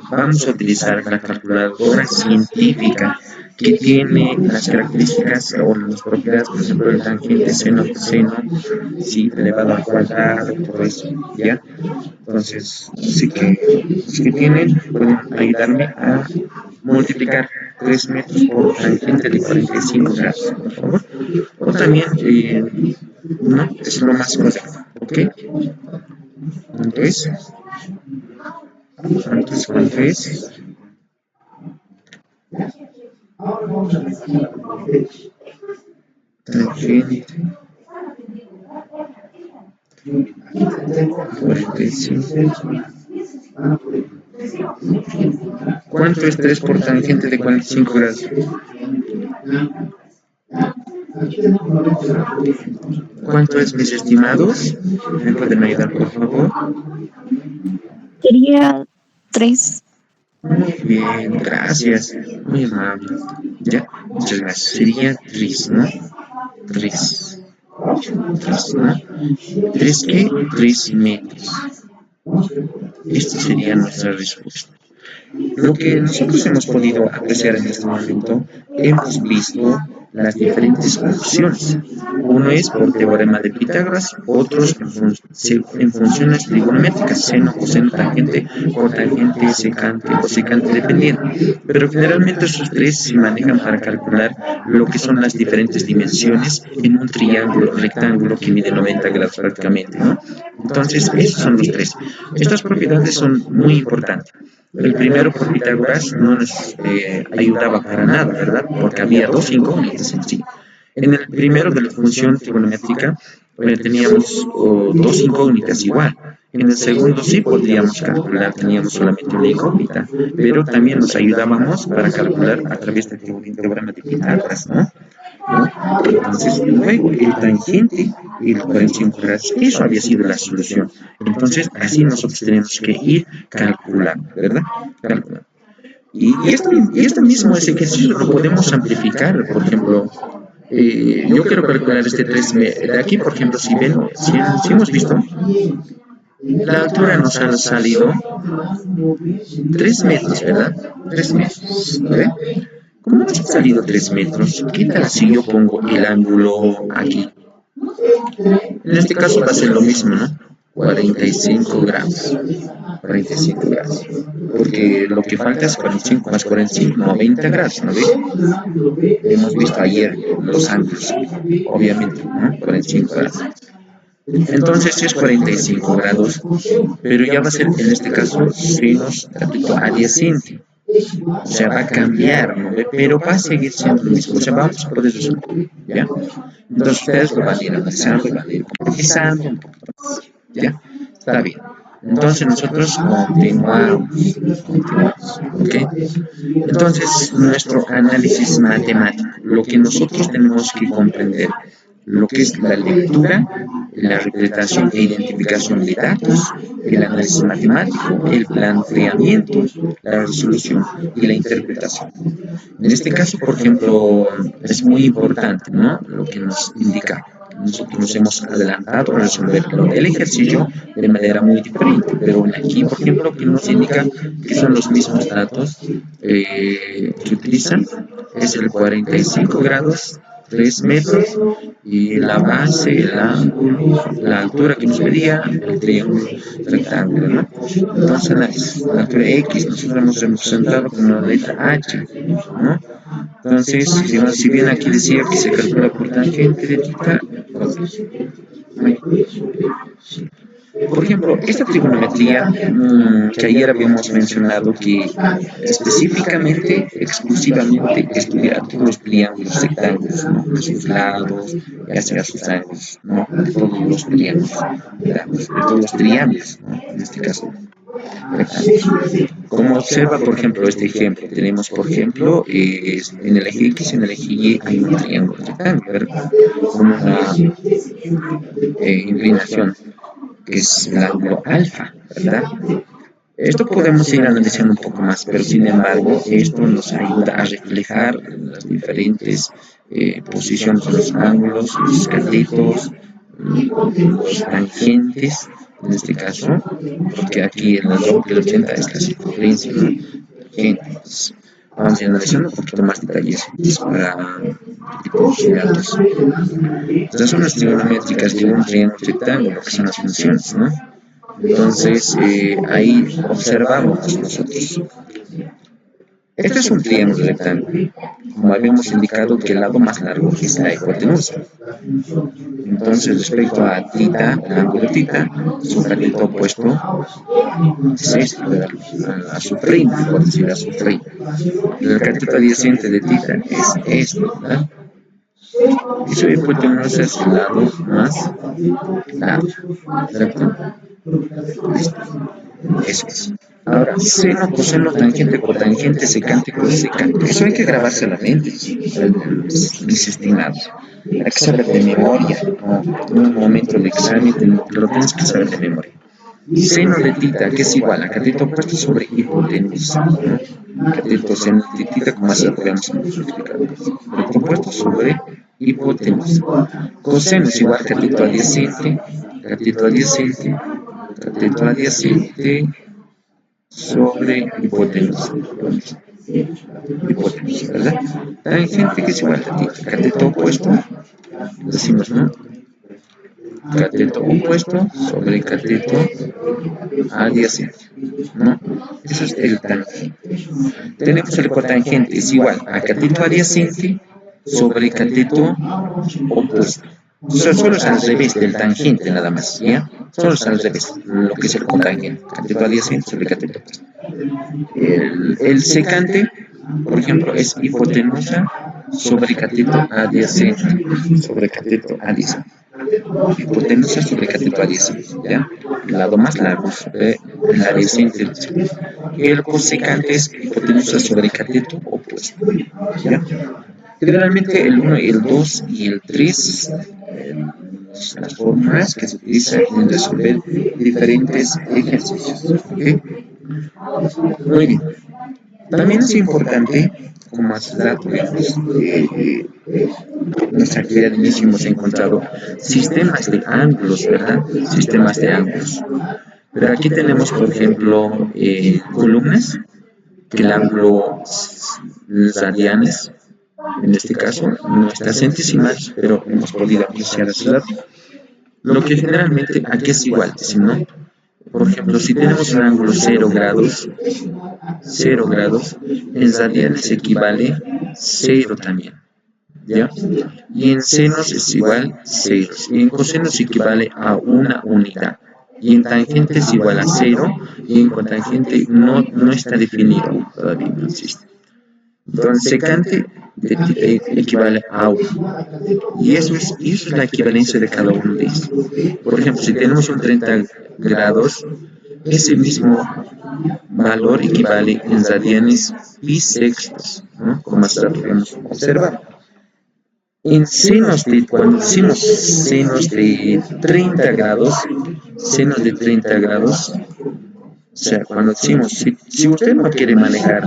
vamos a utilizar la calculadora científica que tiene las características o las propiedades, por ejemplo, el tangente, seno, coseno, sí, elevado al cuadrado, todo eso, ¿ya? Entonces, sí que los que tienen pueden ayudarme a multiplicar 3 metros por tangente de 45 grados, por favor. O también, no, es lo más correcto, ¿ok? Entonces, ¿cuánto es? Tangente 45. ¿Cuánto es 3 por tangente de 45 grados? ¿Cuánto es, mis estimados? ¿Me pueden ayudar, por favor? Sería 3. Muy bien, gracias. Muy amable. Ya, muchas gracias. Sería 3, ¿no? 3. 3, ¿no? ¿3 qué? 3 metros. Esta sería nuestra respuesta. Lo que nosotros hemos podido apreciar en este momento, hemos visto las diferentes opciones. Uno es por teorema de Pitágoras, otros en funciones trigonométricas, seno, coseno, tangente, cotangente, secante o secante dependiente. Pero generalmente estos tres se manejan para calcular lo que son las diferentes dimensiones en un triángulo rectángulo que mide 90 grados prácticamente, ¿no? Entonces, esos son los tres. Estas propiedades son muy importantes. El primero por Pitágoras no nos ayudaba para nada, ¿verdad? Porque había dos incógnitas en sí. En el primero de la función trigonométrica teníamos dos incógnitas igual. En el segundo sí podríamos calcular, teníamos solamente una incógnita, pero también nos ayudábamos para calcular a través del teorema de Pitágoras, ¿no? Entonces, luego el tangente y el 45 grados, eso había sido la solución. Entonces, así nosotros tenemos que ir calculando, ¿verdad? Calculando. Y esto mismo, ese ejercicio lo podemos amplificar, por ejemplo, yo quiero calcular este 3 de aquí, por ejemplo, si hemos visto, la altura nos ha salido 3 metros, ¿verdad? 3 metros, ¿ve? Como nos ha salido 3 metros, ¿qué tal si yo pongo el ángulo aquí? En este caso va a ser lo mismo, ¿no? 45 grados. 45 grados. Porque lo que falta es 45 más 45, 90 grados, ¿no ve? Hemos visto ayer los ángulos, obviamente, ¿no? 45 grados. Entonces es 45 grados, pero ya va a ser en este caso sinus adyacente. O sea, va a cambiar, ¿no? Pero va a seguir siendo lo mismo. O sea, vamos a poder resolver, ¿ya? Entonces ustedes lo van a ir analizando, van a ir complejizando un poquito más, ¿ya? Está bien. Entonces nosotros continuamos, ¿ok? Entonces nuestro análisis matemático, lo que nosotros tenemos que comprender lo que es la lectura, la representación e identificación de datos, el análisis matemático, el planteamiento, la resolución y la interpretación. En este caso, por ejemplo, es muy importante, ¿no? Lo que nos indica. Nosotros nos hemos adelantado a resolver el ejercicio de manera muy diferente, pero aquí, por ejemplo, que nos indica que son los mismos datos que utilizan, es el 45 grados, 3 metros, y la base, el ángulo, la altura que nos pedía, el triángulo rectángulo, ¿no? Entonces, análisis, la altura X, nosotros hemos representado con la letra H, ¿no? Entonces, si bien aquí decía que se calcula por tangente de θ, por ejemplo, esta trigonometría que ayer habíamos mencionado que específicamente, exclusivamente estudia todos los triángulos rectángulos, ¿no? De sus lados, ya sea sus ángulos, ¿no? De todos los triángulos, de todos los triángulos, ¿no? En este caso. Como observa, por ejemplo, este ejemplo, tenemos, por ejemplo, en el eje X y en el eje Y hay un triángulo rectangular con una inclinación que es el ángulo alfa, ¿verdad? Esto podemos ir analizando un poco más, pero sin embargo, esto nos ayuda a reflejar las diferentes posiciones de los ángulos, los catetos, los tangentes, en este caso, porque aquí en el log del 80 es la circunferencia, ¿no? Tangentes. Vamos a ir analizando un poquito más detalles para tipos de datos. Estas son las trigonométricas de un triángulo rectángulo, que son las funciones, ¿no? Entonces, ahí observamos nosotros. Este es un triángulo rectángulo. Como habíamos indicado que el lado más largo es la hipotenusa. Entonces, respecto a θ, el ángulo θ, su cateto opuesto es este, a su prima, por decir a su prima. El cateto adyacente de θ es este, ¿verdad? Y su hipotenusa es el lado más largo, ¿correcto? Eso es. Ahora, seno, coseno, tangente, cotangente, secante, cosecante. Eso hay que grabarse en la mente, mis estimados. Hay que saber de memoria, ¿no? En un momento de examen lo tienes que saber de memoria. Seno de θ, que es igual a cateto opuesto sobre hipotenusa, ¿no? Cateto seno de θ, como así lo podemos multiplicar. Cateto opuesto sobre hipotenusa. Coseno es igual a cateto adyacente, cateto adyacente, cateto adyacente sobre hipotenusa. Hipotenusa, ¿verdad? Tangente que es igual a θ. Cateto opuesto, decimos, ¿no? Cateto opuesto sobre cateto adyacente, ¿no? Eso es el tangente. Tenemos el cotangente, es igual a cateto adyacente sobre cateto opuesto. Solo es al revés del tangente nada más, ¿ya? Solo es al revés, lo que es el cotangente, cateto adyacente sobre cateto opuesto. El secante, por ejemplo, es hipotenusa sobre cateto adyacente, sobre cateto adyacente. Hipotenusa sobre cateto adyacente, ¿ya? El lado más largo sobre el adyacente. El cosecante es hipotenusa sobre cateto opuesto, ¿ya? Generalmente el 1, el 2 y el 3, las formas que se utilizan en resolver diferentes ejercicios, ¿ok? Muy bien. También es importante, como más dato, en nuestra actividad de inicio hemos encontrado sistemas de ángulos, ¿verdad? Sistemas de ángulos. Pero aquí tenemos, por ejemplo, columnas, que el ángulo radianes, en este caso, no está centésimas, pero hemos podido apreciar a su dato. Lo que generalmente aquí es igual, ¿no? Por ejemplo, si tenemos un ángulo 0 grados, 0 grados, en radianes equivale 0 también, ¿ya? Y en senos es igual 0, y en cosenos equivale a una unidad, y en tangente es igual a 0, y en cotangente no está definido, todavía no existe. Entonces, secante equivale a 1. Y eso es la equivalencia de cada uno de estos. Por ejemplo, si tenemos un 30 grados, ese mismo valor equivale en radianes bisextos, ¿no? Como hasta podemos observar. Cuando decimos senos de 30 grados, senos de 30 grados, o sea, cuando decimos, si usted no quiere manejar,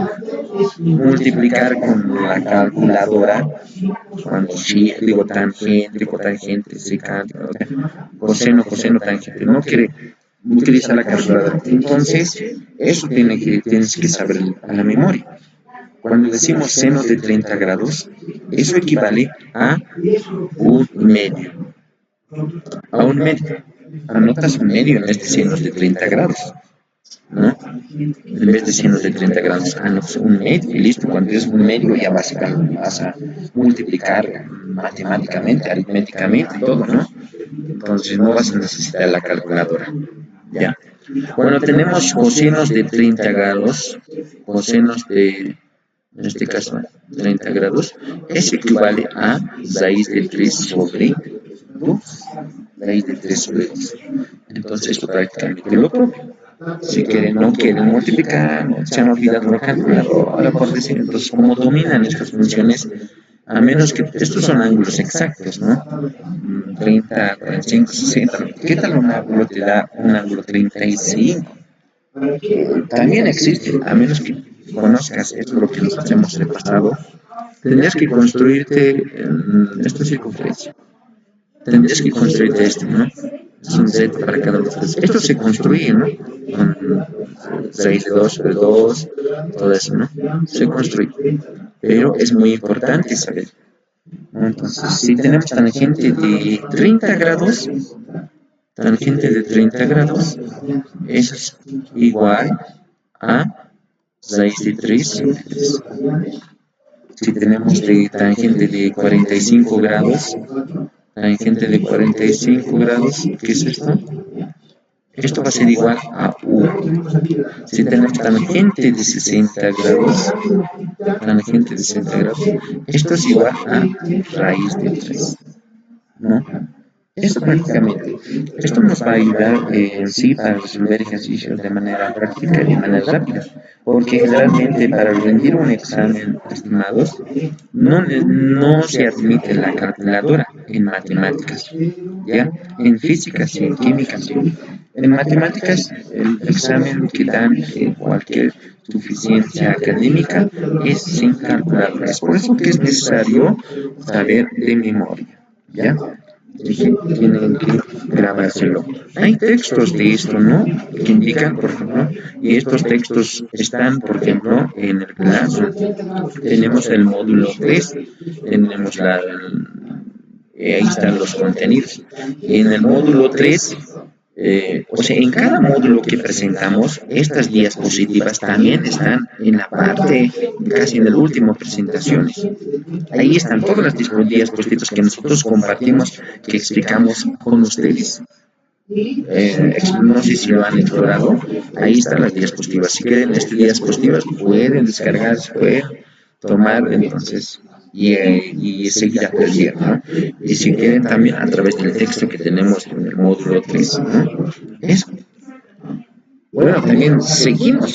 multiplicar con la calculadora, cuando sí, digo tangente, secante, coseno, coseno, tangente, no quiere utilizar la calculadora. Entonces, eso tienes que saber a la memoria. Cuando decimos seno de 30 grados, eso equivale a un medio. A un medio. Anotas un medio en este seno de 30 grados, ¿no? En vez de senos de 30 grados, anotas un medio y listo. Cuando es un medio ya vas a multiplicar matemáticamente, aritméticamente, todo, ¿no? Entonces no vas a necesitar la calculadora. ¿Ya? Bueno, tenemos cosenos de 30 grados, cosenos de, en este caso, 30 grados, eso equivale a raíz de 3 sobre 2, raíz de 3 sobre 2. Entonces, esto prácticamente lo propio. Si quieren, no quieren multiplicar, se han olvidado la calculadora, por decir. Entonces, como dominan estas funciones, a menos que estos son ángulos exactos, ¿no? 30, 45, 60. ¿Qué tal un ángulo te da un ángulo 35? También existe, a menos que conozcas esto lo que nosotros hemos repasado, tendrías que construirte esta circunferencia. Tendrías que construirte esto, ¿no? Es un Z para cada uno de ustedes. Esto se construye, ¿no? Con 6 de 2 sobre 2, todo eso, ¿no? Se construye. Pero es muy importante saber. Entonces, si tenemos tangente de 30 grados, tangente de 30 grados, eso es igual a raíz de 3 sobre 3. Si tenemos de tangente de 45 grados, tangente de 45 grados, ¿qué es esto? Esto va a ser igual a 1. Si tenemos tangente de 60 grados, tangente de 60 grados, esto es igual a raíz de 3, ¿no? Esto prácticamente, esto nos va a ayudar en sí para resolver ejercicios de manera práctica y de manera rápida, porque generalmente para rendir un examen, estimados, no se admite la calculadora en matemáticas, ¿ya? En física sí, en química sí. En matemáticas, el examen que dan en cualquier suficiencia académica es sin calculadora. Es por eso que es necesario saber de memoria, ¿ya? Tienen que grabárselo. Hay textos de esto, ¿no? Que indican, por ejemplo, y estos textos están, por ejemplo, en el clase. Tenemos el módulo 3, tenemos ahí están los contenidos. En el módulo 3, o sea, en cada módulo que presentamos, estas diapositivas también están en la parte, casi en el último, presentaciones. Ahí están todas las diapositivas que nosotros compartimos, que explicamos con ustedes. No sé si lo han explorado. Ahí están las diapositivas. Si quieren estas diapositivas, pueden descargar, pueden tomar, entonces, y seguir aprendiendo, ¿no? Y si quieren también a través del texto que tenemos en el módulo 3, ¿no? Eso. Bueno, también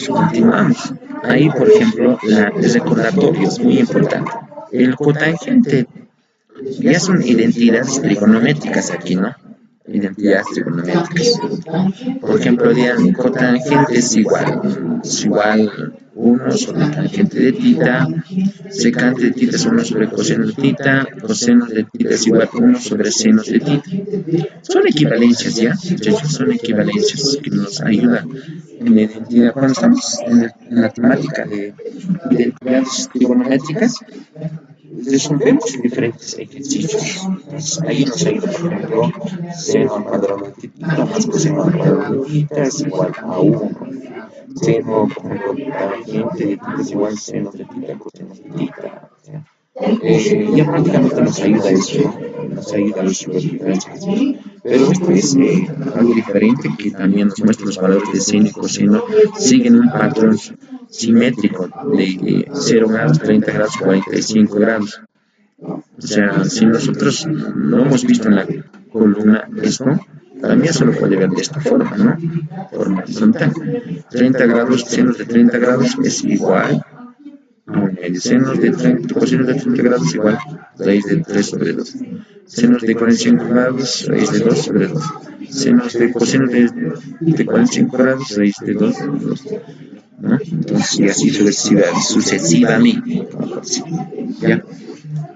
continuamos. Ahí, por ejemplo, el recordatorio es muy importante. El cotangente ya son identidades trigonométricas aquí, ¿no? Identidades trigonométricas. Por ejemplo, el cotangente es igual 1 sobre tangente de tita, secante de tita es 1 sobre coseno de tita, coseno de tita es igual 1 sobre seno de tita. Son equivalencias, ¿ya? Son equivalencias que nos ayudan en la identidad. Cuando estamos en la temática de identidades trigonométricas, resolvemos diferentes ejercicios. Entonces, ahí nos ayuda, por ejemplo, seno al cuadrado de tita más coseno al cuadrado de tita es igual a 1. Seno, por ejemplo, tangente de tita es igual a seno de tita coseno de tita. Ya prácticamente nos ayuda eso, ¿no? Nos ayuda a resolver diferentes ejercicios. Pero esto es algo diferente que también nos muestra los valores de seno y coseno siguen un patrón simétrico de 0 grados, 30 grados, 45 grados. O sea, si nosotros no hemos visto en la columna esto, también se lo puede ver de esta forma, ¿no? Forma horizontal. 30 grados, seno de 30 grados es igual a 1 medio. Cosinos de 30 grados igual raíz de 3 sobre 2. Senos de 45 grados, raíz de 2 sobre 2. Senos de cosinos de 45 grados, raíz de 2 sobre 2. ¿No? Entonces, y así sucesivamente. ¿Ya?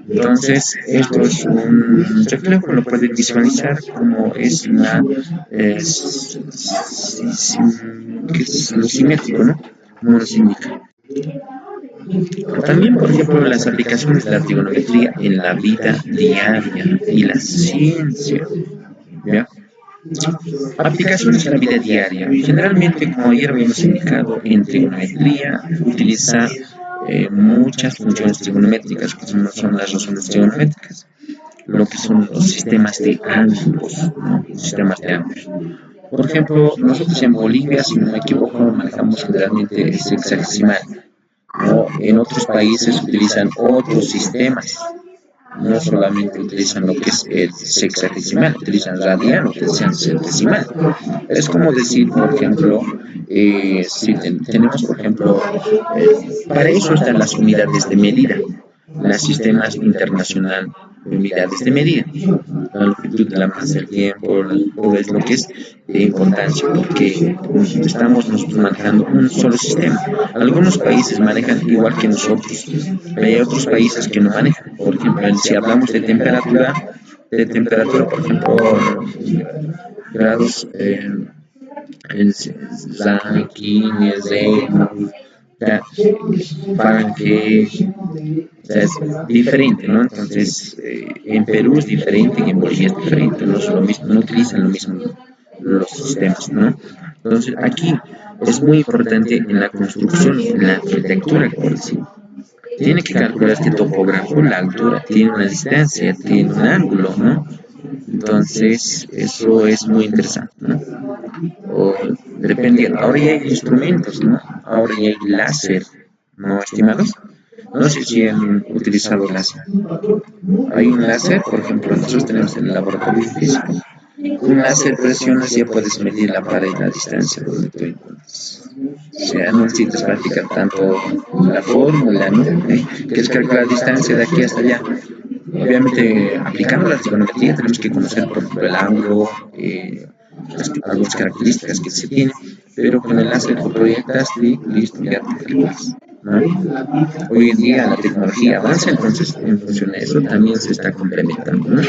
Entonces, esto es un reflejo, lo pueden visualizar como es que es lo simétrico, ¿no? Como nos indica. También, por ejemplo, las aplicaciones de la trigonometría en la vida diaria y la ciencia. ¿Ya? Aplicaciones en la vida diaria. Generalmente, como ayer habíamos indicado, en trigonometría utiliza muchas funciones trigonométricas, que son las razones trigonométricas, lo que son los sistemas de ángulos, ¿no? Sistemas de ángulos. Por ejemplo, nosotros en Bolivia, si no me equivoco, manejamos generalmente el sexagesimal, ¿no? En otros países utilizan otros sistemas, no solamente utilizan lo que es el sexagesimal, utilizan radial, utilizan centesimal. Es como decir, por ejemplo, si tenemos, por ejemplo, para eso están las unidades de medida, los sistemas internacionales de unidades de medida, la longitud de la masa, el tiempo, todo es lo que es de importancia, porque estamos nosotros manejando un solo sistema. Algunos países manejan igual que nosotros, pero hay otros países que no manejan. Por ejemplo, si hablamos de temperatura, por ejemplo, grados, Rankine, Reynolds, Fahrenheit, o sea, es diferente, ¿no? Entonces, en Perú es diferente y en Bolivia es diferente, no es lo mismo, no utilizan lo mismo los sistemas, ¿no? Entonces, aquí es muy importante en la construcción, en la arquitectura, por decir. Tiene que calcular este topógrafo, la altura, tiene una distancia, tiene un ángulo, ¿no? Entonces, eso es muy interesante, ¿no? O depende, ahora ya hay instrumentos, ¿no? Ahora ya hay láser, ¿no, estimados? No sé si han utilizado láser. Hay un láser, por ejemplo, nosotros tenemos en el laboratorio físico. Un láser presionas y ya puedes medir la pared, la distancia donde tú encuentras. O sea, no necesitas practicar tanto la fórmula, ¿no? Que es calcular la distancia de aquí hasta allá. Obviamente, aplicando la trigonometría tenemos que conocer, por ejemplo, el ángulo, algunas características que se tienen, pero con el láser tú proyectas y listo, ya te calculas, ¿no? Hoy en día la tecnología avanza, entonces en función de eso también se está complementando, ¿no?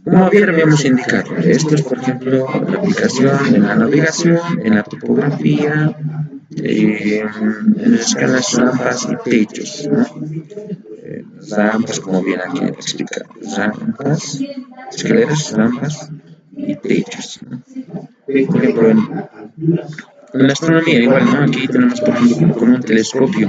Como habíamos indicado, esto es, por ejemplo, la aplicación en la navegación, en la topografía, en las escalas, rampas y techos, ¿no? Rampas, como bien aquí explica, rampas, escaleras, rampas y techos, ¿no? Por ejemplo, en la astronomía igual, ¿no? Aquí tenemos, por ejemplo, con un telescopio,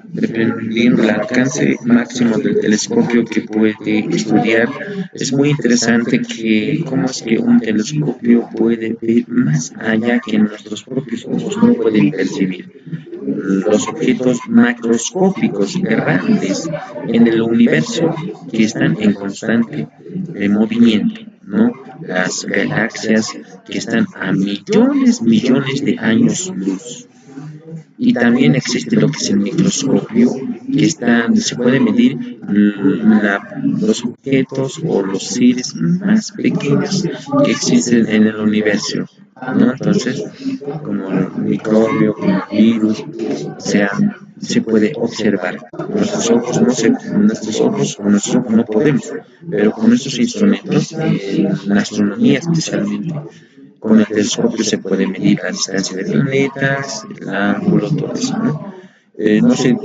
dependiendo del alcance máximo del telescopio que puede estudiar. Es muy interesante que cómo es que un telescopio puede ver más allá que nuestros propios ojos no pueden percibir. Los objetos macroscópicos grandes en el universo que están en constante movimiento, ¿no? Las galaxias que están a millones de años luz. Y también existe lo que es el microscopio, que se puede medir los objetos o los seres más pequeños que existen en el universo, ¿no? Entonces, como el microbio, como el virus, o sea, se puede observar. Nuestros ojos no podemos, pero con estos instrumentos, en la astronomía especialmente, con el telescopio se puede medir la distancia de planetas, el ángulo, todo eso, ¿no? No sé,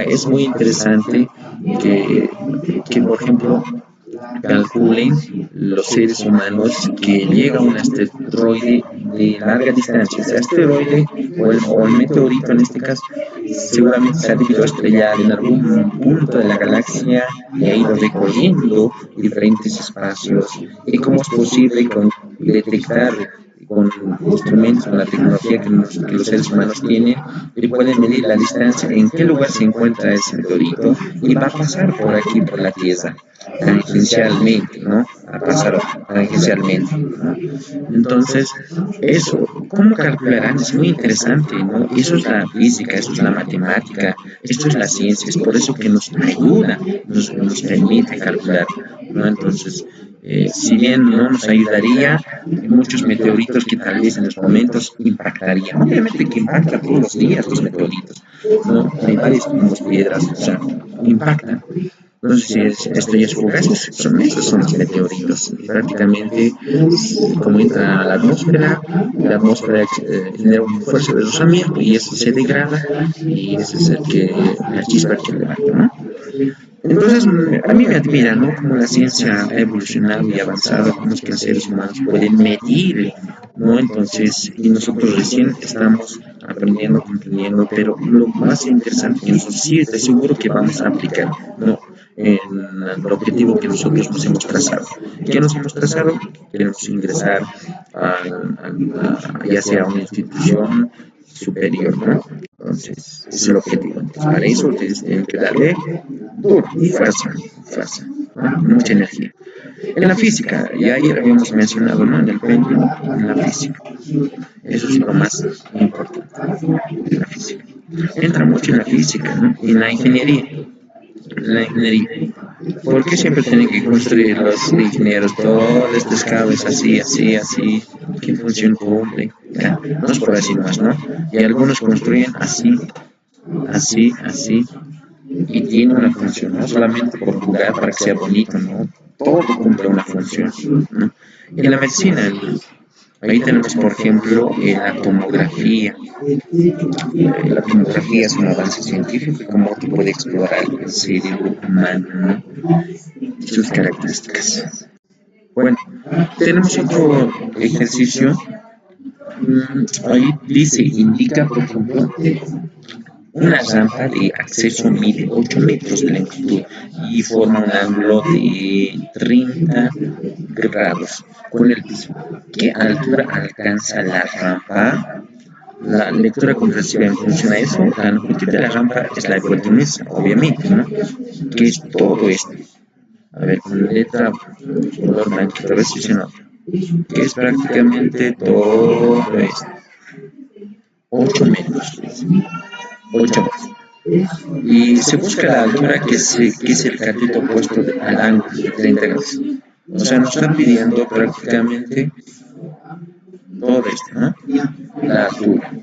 es muy interesante por ejemplo, calculen los seres humanos que llega un asteroide de larga distancia. Ese asteroide o el meteorito en este caso seguramente se ha debido estrellar en algún punto de la galaxia y ha ido recorriendo diferentes espacios. ¿Y cómo es posible detectar con instrumentos, con la tecnología que los seres humanos tienen, y pueden medir la distancia en qué lugar se encuentra ese meteorito y va a pasar por aquí, por la Tierra, tangencialmente, ¿no? a pasar tangencialmente, ¿no? Entonces, eso, ¿cómo calcularán? Es muy interesante, ¿no? Eso es la física, eso es la matemática, esto es la ciencia, es por eso que nos ayuda, nos permite calcular, ¿no? Entonces, si bien no nos ayudaría en muchos meteoritos que tal vez en los momentos impactarían, obviamente que impacta todos los días los meteoritos, ¿no? Hay varias como piedras, o sea, impactan. No sé si es estrellas fugaces, esos son los meteoritos. Y prácticamente, como entra a la atmósfera genera una fuerza de rozamiento y eso se degrada y ese es la chispa que levanta, ¿no? Entonces, a mí me admira, ¿no? Cómo la ciencia ha evolucionado y avanzado, cómo es que los seres humanos pueden medir, ¿no? Entonces, y nosotros recién estamos aprendiendo, comprendiendo, pero lo más interesante que nosotros sí estoy seguro que vamos a aplicar, ¿no? En el objetivo que nosotros nos hemos trazado. ¿Qué nos hemos trazado? Queremos ingresar ya sea a una institución superior, ¿no? Entonces, ese es el objetivo. Entonces, para eso ustedes tienen que darle duro, fuerza, ¿no? Mucha energía. En la física, ya ayer habíamos mencionado, ¿no? En el péndulo, en la física. Eso es lo más importante, en la física. Entra mucho en la física, ¿no? Y en la ingeniería. La ingeniería. ¿Por qué siempre tienen que construir los ingenieros todas estas cabezas así, así, así? ¿Qué función cumple? Ya, no es por así más, ¿no? Y algunos construyen así, así, así, y tiene una función, no solamente por jugar para que sea bonito, ¿no? Todo cumple una función, ¿no? En la medicina, ahí tenemos, por ejemplo, la tomografía. La tomografía es un avance científico como que puede explorar el cerebro humano, ¿no? Y sus características. Bueno, tenemos otro ejercicio. Ahí dice, indica, por ejemplo, una rampa de acceso mide 8 metros de longitud y forma un ángulo de 30 grados con el piso. ¿Qué altura alcanza la rampa? La lectura comprensiva en función a eso, la longitud de la rampa es la hipotenusa, obviamente, ¿no? ¿Qué es todo esto? A ver, con letra color blanquito, a ver si se nota. Que es prácticamente todo esto. 8 metros. 8 metros. Y se busca la altura que es el cateto opuesto al ángulo de 30 grados. O sea, nos están pidiendo prácticamente todo esto, ¿no? La altura.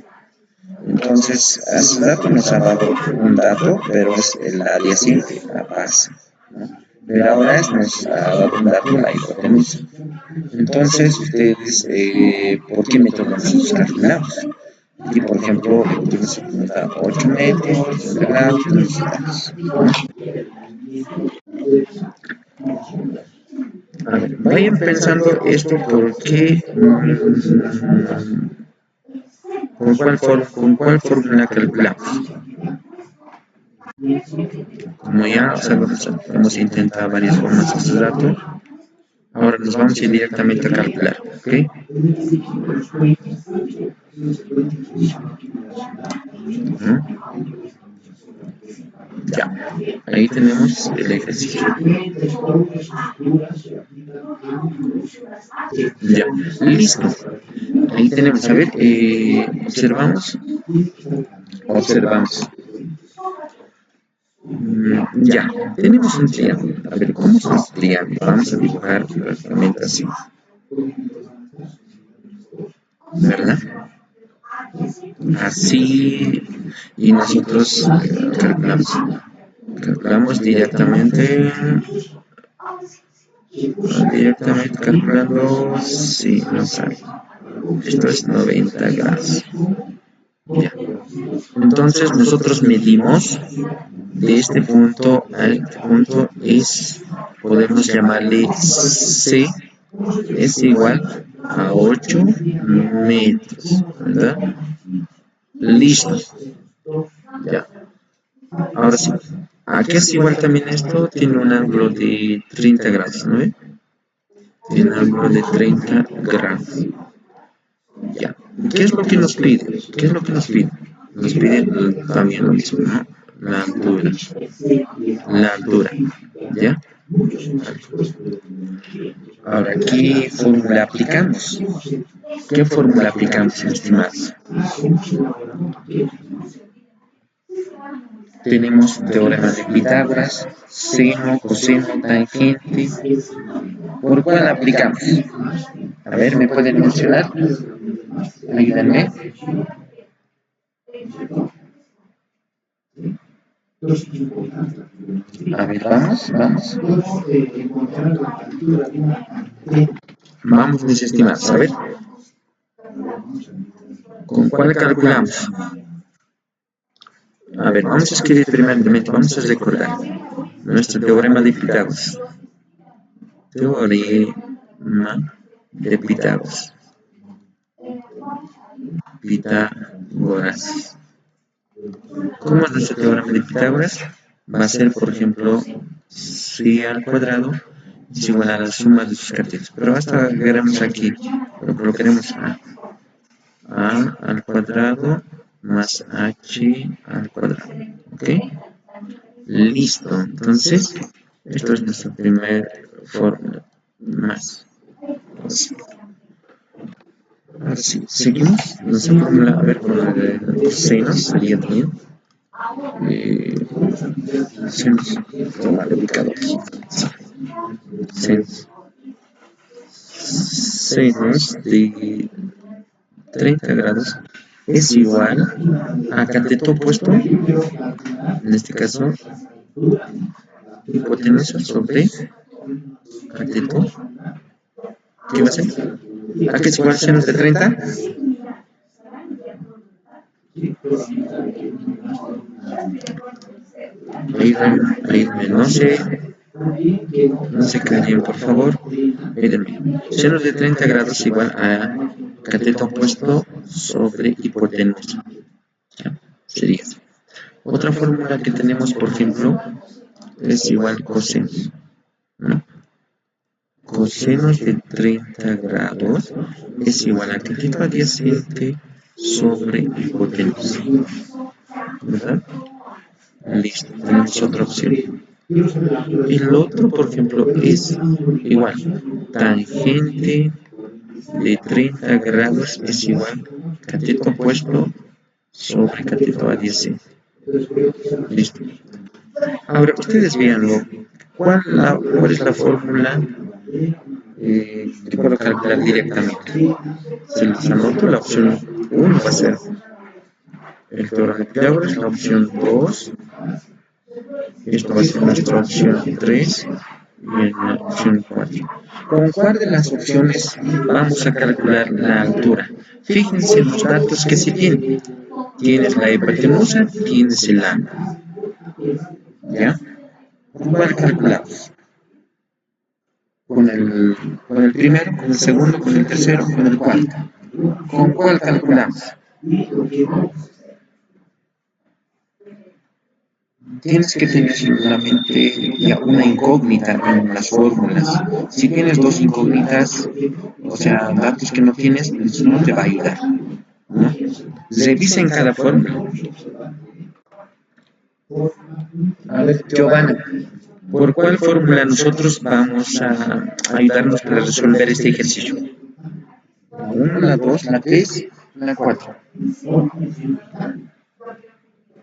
Entonces, hace rato nos ha dado un dato, pero es el adyacente, la base, ¿no? Pero ahora nos ha dado un dato, la hipotenusa. Entonces, ustedes, ¿por qué método nosotros calculamos? Aquí, por ejemplo, la hipotenusa nos da 8 metros, grados, ¿no? A ver, vayan pensando esto porque con cuál fórmula calculamos. Como ya hemos intentado varias formas hace rato, ahora nos vamos a ir directamente a calcular, ¿ok? Ya, ahí tenemos el ejercicio. Ya, listo. Ahí tenemos, a ver, observamos. Ya, tenemos un triángulo. A ver, ¿cómo es este triángulo? Vamos a dibujar prácticamente así, ¿verdad? Así, y nosotros calculamos directamente calculando, sí, nos sale. Esto es 90 grados. Ya. Entonces nosotros medimos de este punto a este punto podemos llamarle C, es igual a 8 metros, ¿verdad? Listo. Ya. Ahora sí. Aquí es igual también esto, tiene un ángulo de 30 grados, ¿no ve? Tiene un ángulo de 30 grados. Ya. ¿Qué es lo que nos pide? ¿Qué es lo que nos pide? Nos pide también lo mismo, ¿no? La altura. La altura. ¿Ya? Ahora, ¿qué fórmula aplicamos? ¿Qué fórmula aplicamos, estimados? Tenemos teorema de Pitágoras, seno, coseno, tangente. ¿Por cuál aplicamos? A ver, ¿me pueden mencionar? Ayúdenme. A ver, vamos. Vamos, mis estimados, a ver. ¿Con cuál calculamos? A ver, vamos a escribir primeramente, vamos a recordar nuestro teorema de Pitágoras. Teorema de Pitágoras. Pitágoras. ¿Cómo es nuestro teorema de Pitágoras? Va a ser, por ejemplo, si al cuadrado es igual a la suma de sus caracteres. Pero hasta veremos aquí, lo colocaremos a al cuadrado más h al cuadrado. ¿Ok? Listo. Entonces, esto es nuestra primera fórmula. Más. Ahora sí, seguimos. Nuestra fórmula, a ver, con la de senos sería también. Senos. Mal ubicado aquí. Senos de 30 grados es igual a cateto opuesto, en este caso, hipotenusa sobre cateto. ¿Qué va a ser? ¿A qué es igual senos de 30? Ayúdenme, no se callen, por favor. Ayúdenme. Senos de 30 grados igual a cateto opuesto sobre hipotenusa. ¿Ya? Sería. Otra fórmula que tenemos, por ejemplo, es igual cosenos, ¿no? Cosenos de 30 grados es igual a cateto adyacente sobre hipotenusa, ¿verdad? Listo, tenemos otra opción. El otro, por ejemplo, es igual, tangente de 30 grados es igual cateto opuesto sobre cateto adyacente. Listo. Ahora, ustedes véanlo. ¿Cuál es la fórmula que puedo calcular directamente? Si les anoto, la opción 1 va a ser el teorema de Pitágoras, la opción 2, esto va a ser nuestra opción 3 y la opción 4. ¿Con cuál de las opciones vamos a calcular la altura? Fíjense los datos que se tienen. Tienes la hipotenusa, tienes el ángulo. ¿Ya? ¿Con cuál calculamos? Con el primero, con el segundo, con el tercero, con el cuarto. ¿Con cuál calculamos? Tienes que tener en la mente ya una incógnita en las fórmulas. Si tienes dos incógnitas, o sea, datos que no tienes, no te va a ayudar, ¿no? Revisen cada fórmula. A ver, Giovanna, ¿por cuál fórmula nosotros vamos a ayudarnos para resolver este ejercicio? La 1, la 2, la 3, la 4.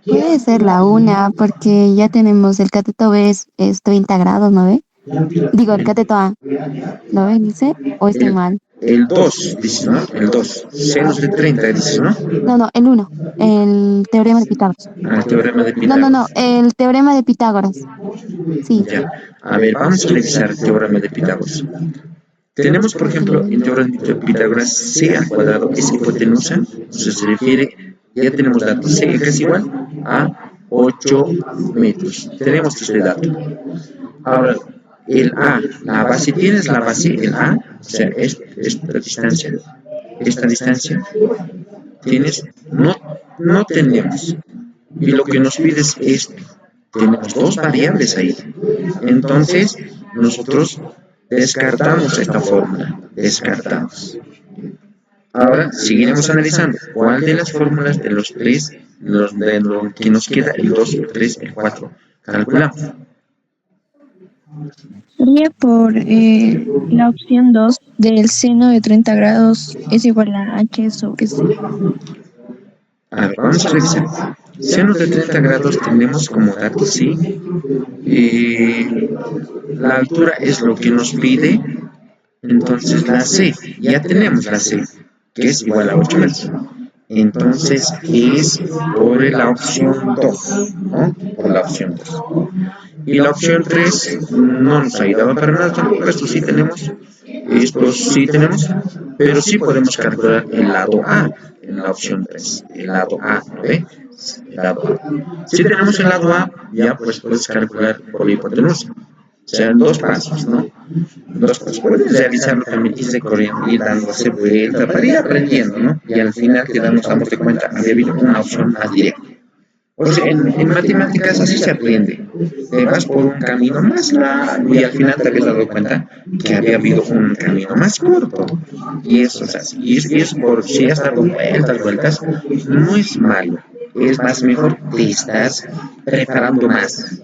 Puede ser la una, porque ya tenemos el cateto B es 30 grados, ¿no ve? Digo, el cateto A, ¿no ve? Dice, o estoy mal. El 2, dices, ¿no? El 2. Senos de 30, dices, ¿no? No, el uno, el teorema de Pitágoras. Ah, el teorema de No, Pitágoras. el teorema de Pitágoras. Sí. Ya. A ver, vamos a revisar el teorema de Pitágoras. Tenemos, por ejemplo, en teorema de Pitágoras, c al cuadrado es hipotenusa, o sea, se refiere, ya tenemos datos, c es igual a 8 metros. Tenemos este dato. Ahora, el a, la base, ¿tienes la base? El a, o sea, esta distancia, ¿tienes? No tenemos. Y lo que nos pide es esto. Tenemos dos variables ahí. Entonces, nosotros descartamos esta fórmula. Descartamos. Ahora seguiremos analizando cuál de las fórmulas de los tres, de lo que nos queda, el 2, el 3, el 4, calculamos. Sería por la opción 2 del seno de 30 grados es igual a h sobre c. A ver, vamos a revisar. Senos de 30 grados tenemos como dato, sí. La altura es lo que nos pide. Entonces la C, ya tenemos la C, que es igual a 8 metros. Entonces es por la opción 2, ¿no? Por la opción 2. Y la opción 3 no nos ha ayudado para nada tampoco. Esto sí tenemos, pero sí podemos calcular el lado A en la opción 3. El lado A, ¿no ve? El lado A. Si tenemos el lado A, ya pues puedes calcular por la hipotenusa. O sea, en dos pasos, ¿no? Dos pasos. Puedes realizarlo también y recorriendo y dándose vuelta para ir aprendiendo, ¿no? Y al final que damos de cuenta, había habido una opción más directa. O sea, en matemáticas así se aprende. Te vas por un camino más largo y al final te habías dado cuenta que había habido un camino más corto. Y eso es así. Y es por si has dado vueltas, no es malo. Es más, mejor te estás preparando más,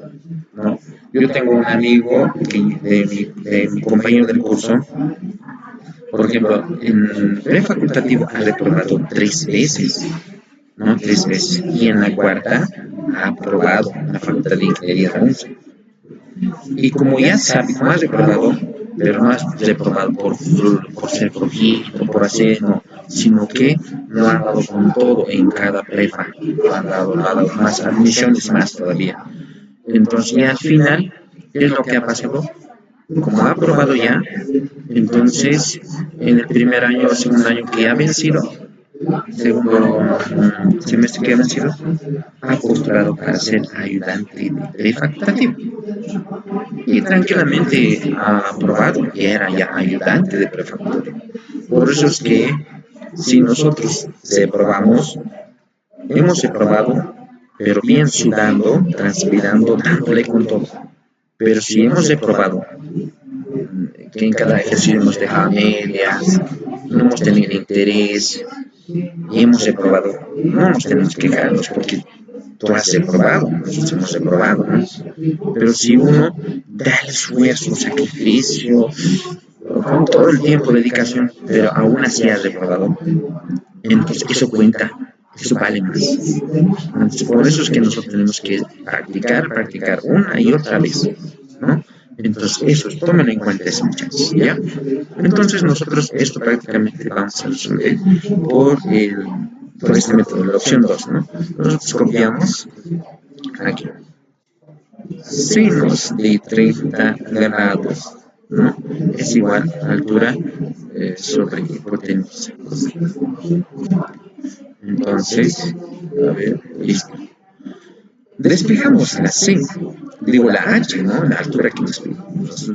¿no? Yo tengo un amigo de mi compañero del curso, por ejemplo, en prefacultativo ha reprobado 3 veces, ¿no? 3 veces. Y en la cuarta ha aprobado la Facultad de Ingeniería de UNSA. Y como ya sabe, como ha reprobado, pero no ha reprobado por ser flojito, por hacer, no, sino que no ha dado con todo en cada prepa, no ha dado más admisiones más todavía. Entonces, ya al final, ¿qué es lo que ha pasado? Como ha aprobado ya, entonces en el primer año o segundo año que ha vencido, segundo semestre que ha vencido, ha postulado para ser ayudante de facultativo. Y tranquilamente ha aprobado y era ya ayudante de prefacultativo. Por eso es que si nosotros reprobamos, hemos reprobado, pero bien sudando, transpirando, dándole con todo. Pero si hemos reprobado, que en cada ejercicio hemos dejado medias, no hemos tenido interés y hemos reprobado, no nos tenemos que quejarnos porque tú has reprobado, nosotros hemos reprobado, ¿no? Pero si uno da el esfuerzo, sacrificio, con todo el tiempo, dedicación, pero aún así ha reprobado, entonces eso cuenta, eso vale más. Entonces, por eso es que nosotros tenemos que practicar una y otra vez, ¿no? Entonces, eso, tómenlo en cuenta eso, muchachos, ¿ya? Entonces, nosotros esto prácticamente vamos a resolver por este método, la opción 2, ¿no? Nosotros copiamos aquí, sinos de 30 grados, ¿no? Es igual a altura sobre hipotenusa. Entonces, a ver, listo. Despejamos la C, digo la H, ¿no? La altura que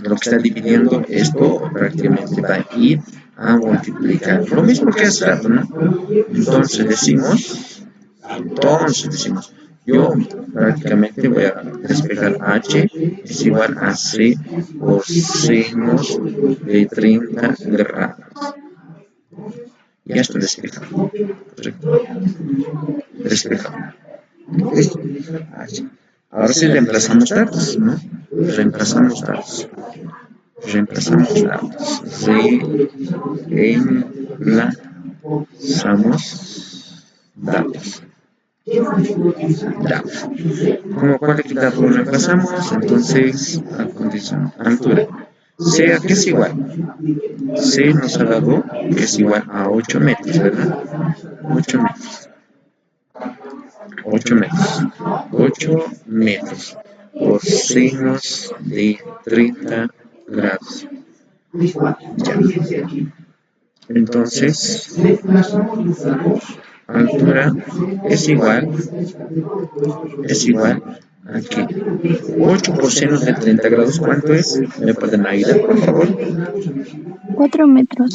lo que está dividiendo esto prácticamente va a ir a multiplicar. Lo mismo que hace rato, ¿no? Entonces decimos, yo prácticamente voy a despejar H es igual a C por senos de 30 grados. Ya está despejado. Correcto. Despejado. Listo. Ahora sí reemplazamos datos, ¿no? Reemplazamos datos. Reemplazamos datos. Como cualquier dato lo reemplazamos, entonces a continuación, altura. Sea que es igual. C nos ha dado que es igual a 8 metros, ¿verdad? 8 metros. 8 metros. 8 metros por senos de 30 grados. Ya. Entonces, altura es igual a que 8 por senos de 30 grados, ¿cuánto es? ¿Me pueden ayudar, por favor? 4 metros.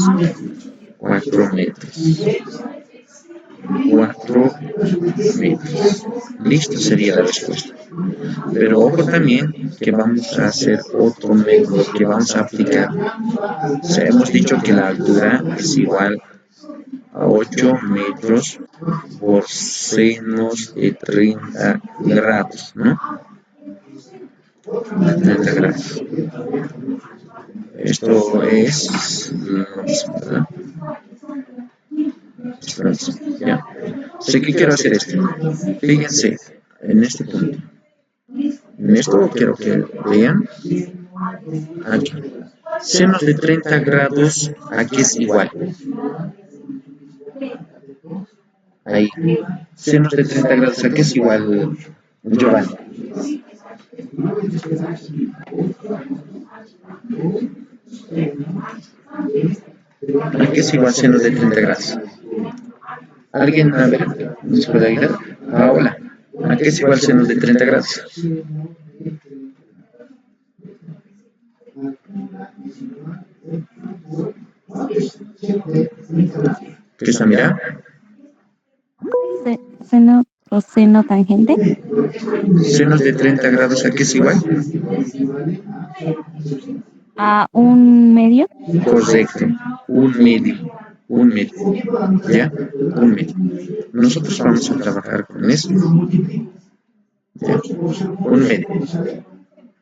4 metros. 4 metros. Listo sería la respuesta. Pero ojo también que vamos a hacer otro método que vamos a aplicar. O sea, hemos dicho que la altura es igual a 8 metros por senos de 30 grados, ¿no? de 30 grados. Esto es, ¿verdad? Ya. Sé que quiero hacer esto. Fíjense en este punto. En esto quiero que vean aquí. Senos de 30 grados, aquí es igual. Ahí. Senos de 30 grados, aquí es igual, Giovanni. Aquí es igual senos de 30 grados. ¿Alguien, a ver, nos puede ayudar? Paola. Aquí es igual senos de 30 grados. ¿Qué está, mira? Seno o seno tangente. Senos de 30 grados, aquí es igual. A un medio. Correcto, un medio, un medio, ¿ya? Un medio. Nosotros vamos a trabajar con eso, ¿ya? Un medio.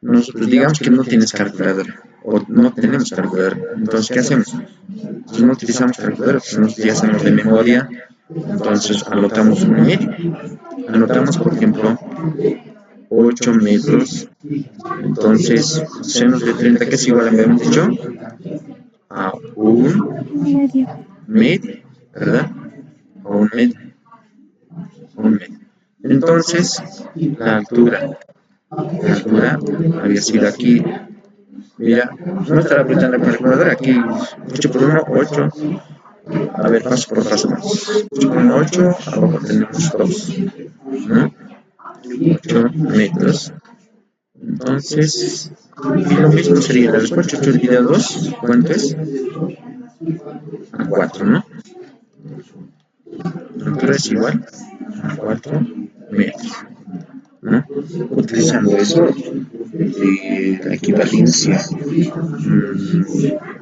Nosotros digamos que no tienes calculadora, o no tenemos calculadora, entonces ¿qué hacemos? Si no utilizamos calculadora, pues nosotros ya hacemos de memoria, entonces anotamos un medio. Anotamos, por ejemplo, 8 metros, entonces senos de 30, que es igual, habíamos dicho, a un Medio. medio, ¿verdad? O un medio, un medio. Entonces, la altura había sido aquí, mira, no estará apretando la calculadora, aquí 8 por 1, 8, a ver, paso por paso más, 8 por 1, 8, abajo tenemos 2, ¿no? 8 metros, entonces, y lo mismo sería la respuesta, 8 dividido a 2, ¿cuánto es? A 4, ¿no? La altura es igual a 4 metros, ¿no? Utilizando eso, la equivalencia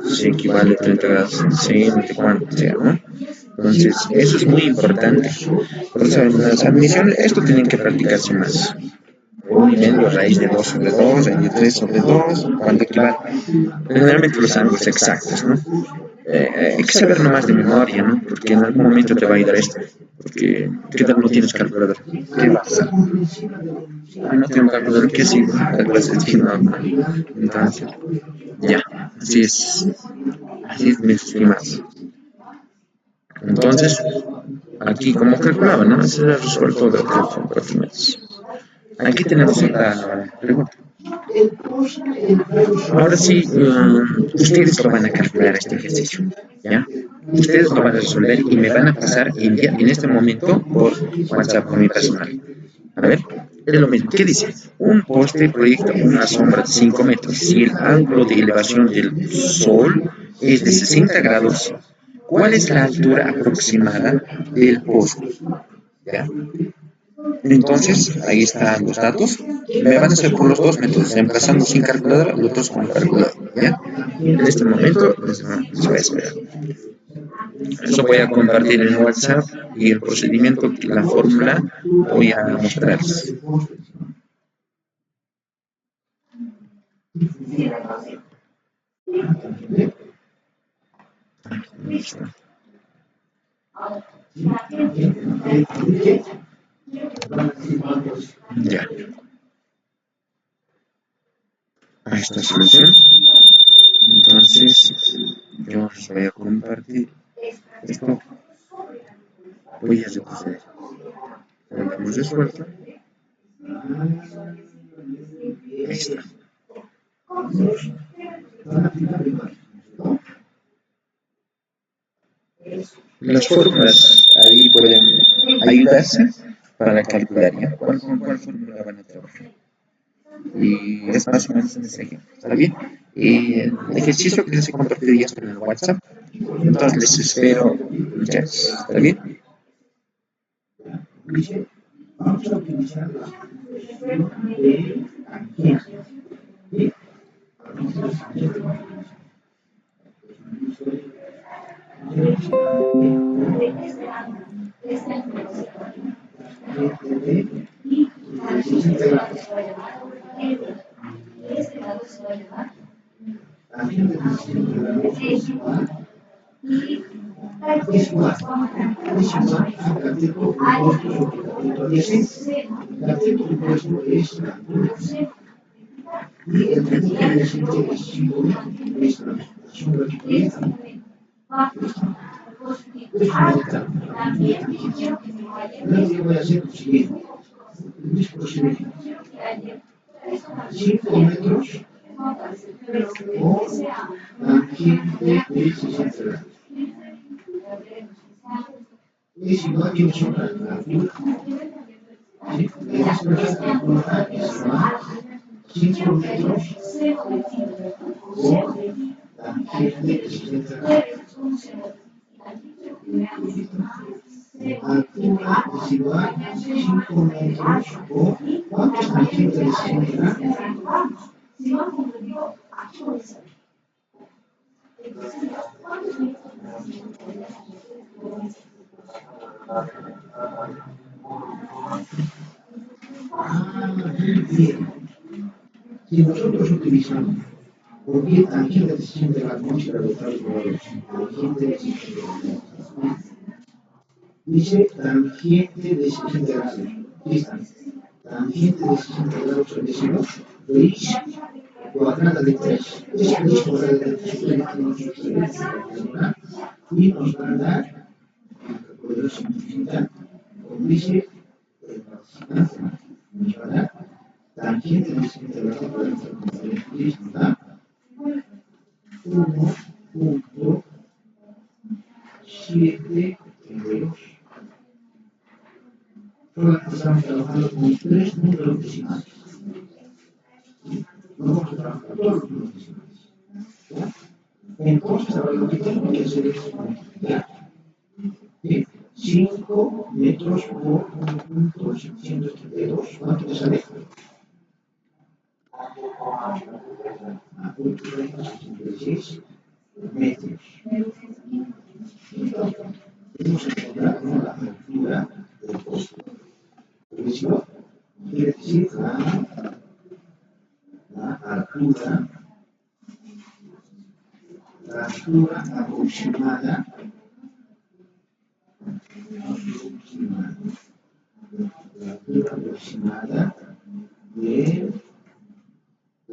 se equivale a 30 grados de cuánto sea, ¿no? Entonces, eso es muy importante. Por eso en las admisiones, esto tienen que practicarse más. 1 y medio, raíz de 2 sobre 2, raíz de 3 sobre 2, ¿cuánto equivale? Generalmente los ángulos exactos, ¿no? Hay que saber nomás de memoria, ¿no? Porque en algún momento te va a ayudar esto. Porque, ¿qué tal no tienes calculadora? ¿Qué va a hacer? No tengo calculadora, ¿qué sí? La clase es no. Entonces, ya, así es, mis estimados. Entonces, aquí, como calculaba, ¿no? Ese era el resuelto de 4 metros. Aquí tenemos otra pregunta. Ahora sí, ustedes lo van a calcular este ejercicio, ¿ya? Ustedes lo van a resolver y me van a pasar en este momento por WhatsApp por mi personal. A ver, es lo mismo. ¿Qué dice? Un poste proyecta una sombra de 5 metros. Si el ángulo de elevación del Sol es de 60 grados, ¿cuál es la altura aproximada del poste? ¿Ya? Entonces, ahí están los datos. Me van a hacer por los dos métodos, reemplazando sin calculadora, los dos con calculadora. ¿Ya? En este momento les voy a esperar. Eso voy a compartir en WhatsApp y el procedimiento, la fórmula, voy a mostrarles. Ya. A esta solución. Entonces, yo les voy a compartir esto. Voy a retroceder. Le damos resuelto. Ahí está. Las fórmulas ahí pueden ayudarse para calcular, ¿ya? ¿Con cuál fórmula van a trabajar? Y es más o menos en ese ejemplo, ¿está bien? Y el ejercicio que les he compartido ya está en el WhatsApp, entonces les espero, muchachos, ¿está bien? Es igual al cateto opuesto sobre el cateto adyacente. El cateto opuesto es la altura. Y el cateto adyacente es 5 metros. Es la sombra que proyecta. Es fundamental la tangencia. Luego yo voy a hacer lo siguiente. Mis procedimientos. 5 metros o tangente de 60 grados. Es igual que nosotros la altura. ¿Sí? La distancia de altura es igual 5 metros o tangente de 60 grados. Altura es igual a 5 metros o ¿cuánto es tangente de 60 grados? Bien. Si nosotros utilizamos o bien tangente de 60 grados, vamos a ir a los tangente de 60 grados. Dice tangente de 60 grados. Lista. Tangente de 60 grados es decir, raíz cuadrada de 3. Es raíz cuadrada de 3. Y nos va a dar, podemos simplificar, como dice el participante, nos va a dar tangente de 60 grados por el lista da 1.732. Solamente estamos trabajando con 3 números decimales. No vamos a trabajar todos los números decimales. ¿Ya? Entonces, ahora lo que tengo que hacer es multiplicar 5 metros por 1.732. ¿Cuánto te sale? 8.76 metros. Hemos encontrado la altura del poste. Precio quiere decir la altura aproximada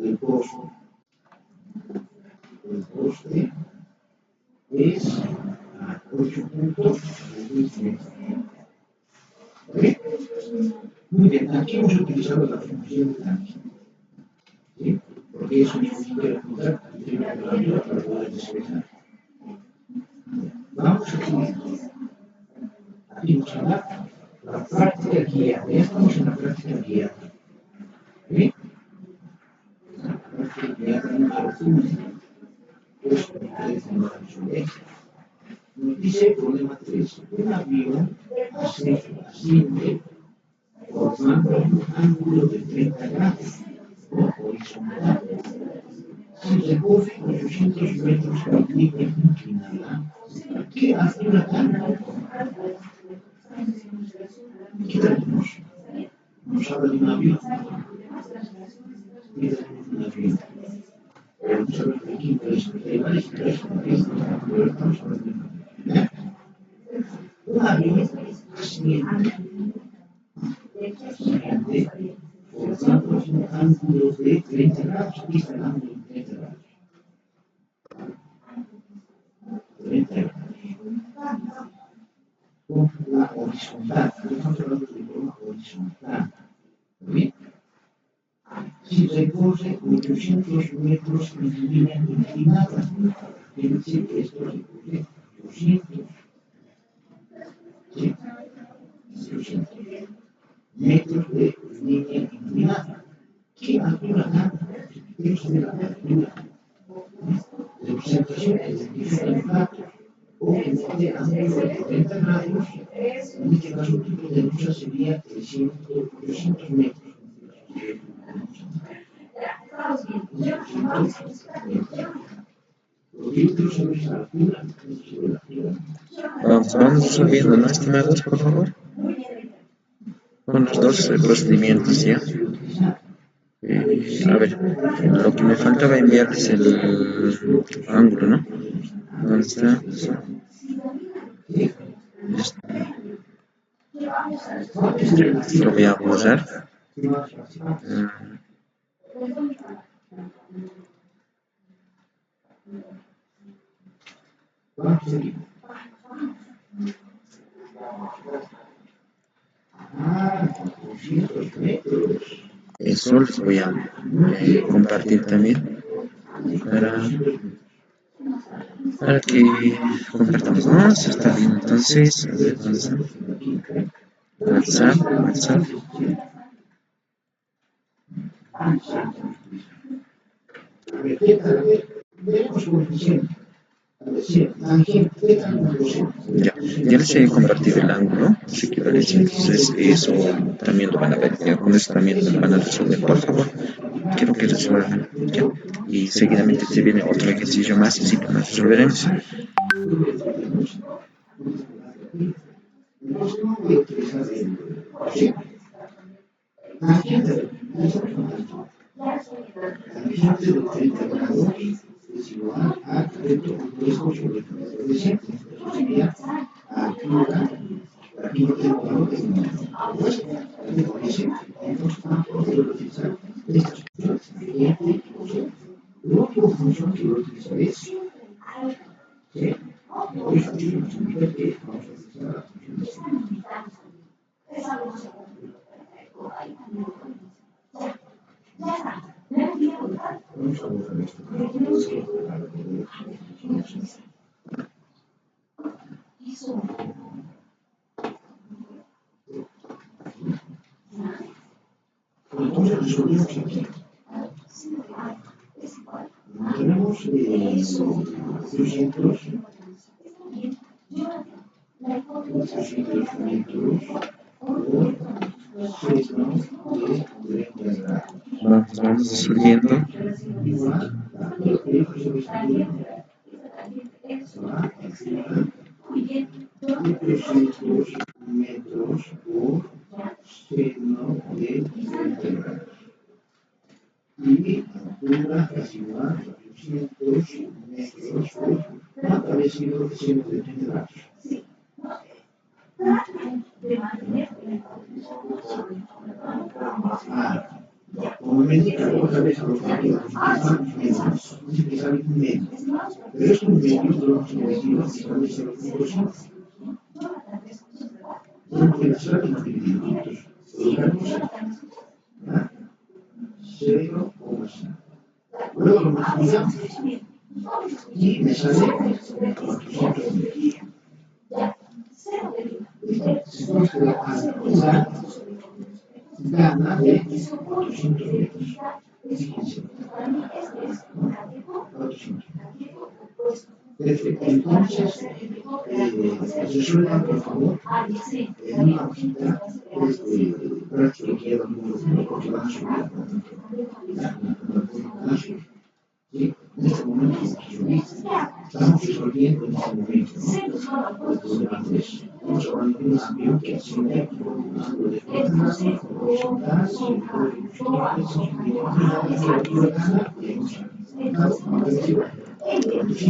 del poste. El poste es a 8.6 metros. ¿Vale? Muy bien, aquí hemos utilizado la función de tangente. ¿Sí? Porque es una función que apuntar el término de la altura para poder despejar. Vamos a aquí nos habla la práctica guiada. Ya estamos en la práctica guiada. ¿Sí? La práctica guiada número 1. Esto me parece maravilloso. Nos dice problema 3. Un avión asciende formando un ángulo de 30 grados horizontal. Si recoge 800 metros en línea inclinada, ¿qué altura gana? ¿Qué tenemos? Nos habla de un avión. ¿Qué tenemos un avión? Vamos a ver de aquí, hay varias ideas, pero estamos hablando de un avión. Un avión asciende formando un ángulo de 30 grados. Aquí está el ángulo de 30 grados. 30 grados. Con la horizontal. Estamos hablando de forma horizontal. ¿Bien? Si recorre 800 metros en línea inclinada, quiere decir que esto recorre 200. ¿Sí? 200 metros de línea inclinada. ¿Qué altura gana? Quiero saber la altura. Representación es identificar los datos o en este ángulo de 40 grados, en este caso el tipo de lucha sería 300 metros. Lo que yo quiero saber es la altura. Vamos subiendo, ¿no, estimados, por favor? Con los dos procedimientos, ¿ya? A ver, lo que me faltaba enviar es el ángulo, ¿no? ¿Dónde está? Lo voy a borrar. Mm, Eso les voy a compartir también para, para que compartamos más. Está bien, entonces, a ver, ¿dónde está? WhatsApp, WhatsApp. Ya, ya les he compartido el ángulo, las equivalencias, entonces eso también lo van a ver, ya con eso también lo van a resolver, por favor. Quiero que resuelvan, ya. Y seguidamente se viene otro ejercicio más y así lo resolveremos. Vamos subiendo.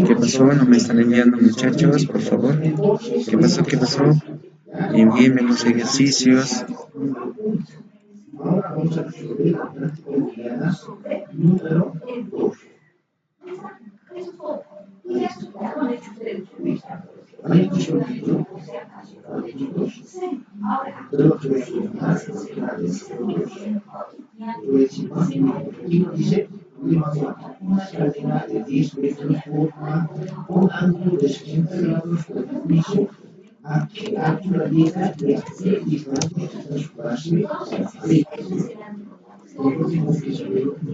¿Qué pasó? No me están enviando, muchachos, por favor. ¿Qué pasó? ¿Qué pasó? Envíenme los ejercicios.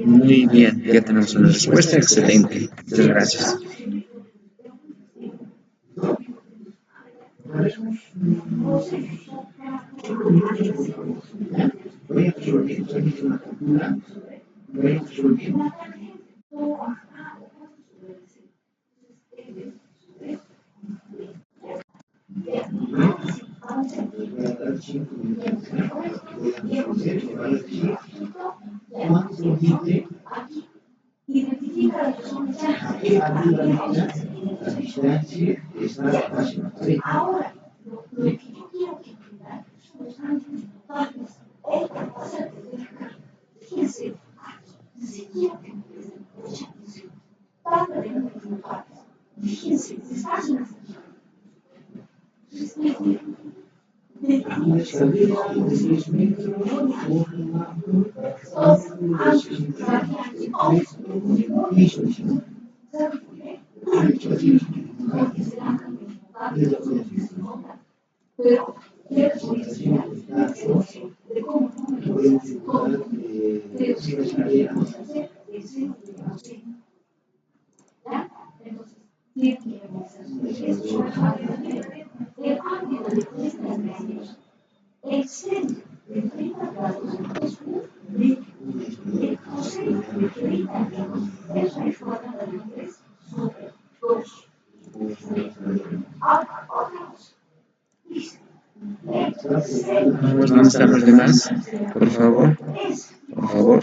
Muy bien, ya tenemos una respuesta. Excelente. Muchas gracias. Vamos, ¿dónde están los demás? Por favor, por favor.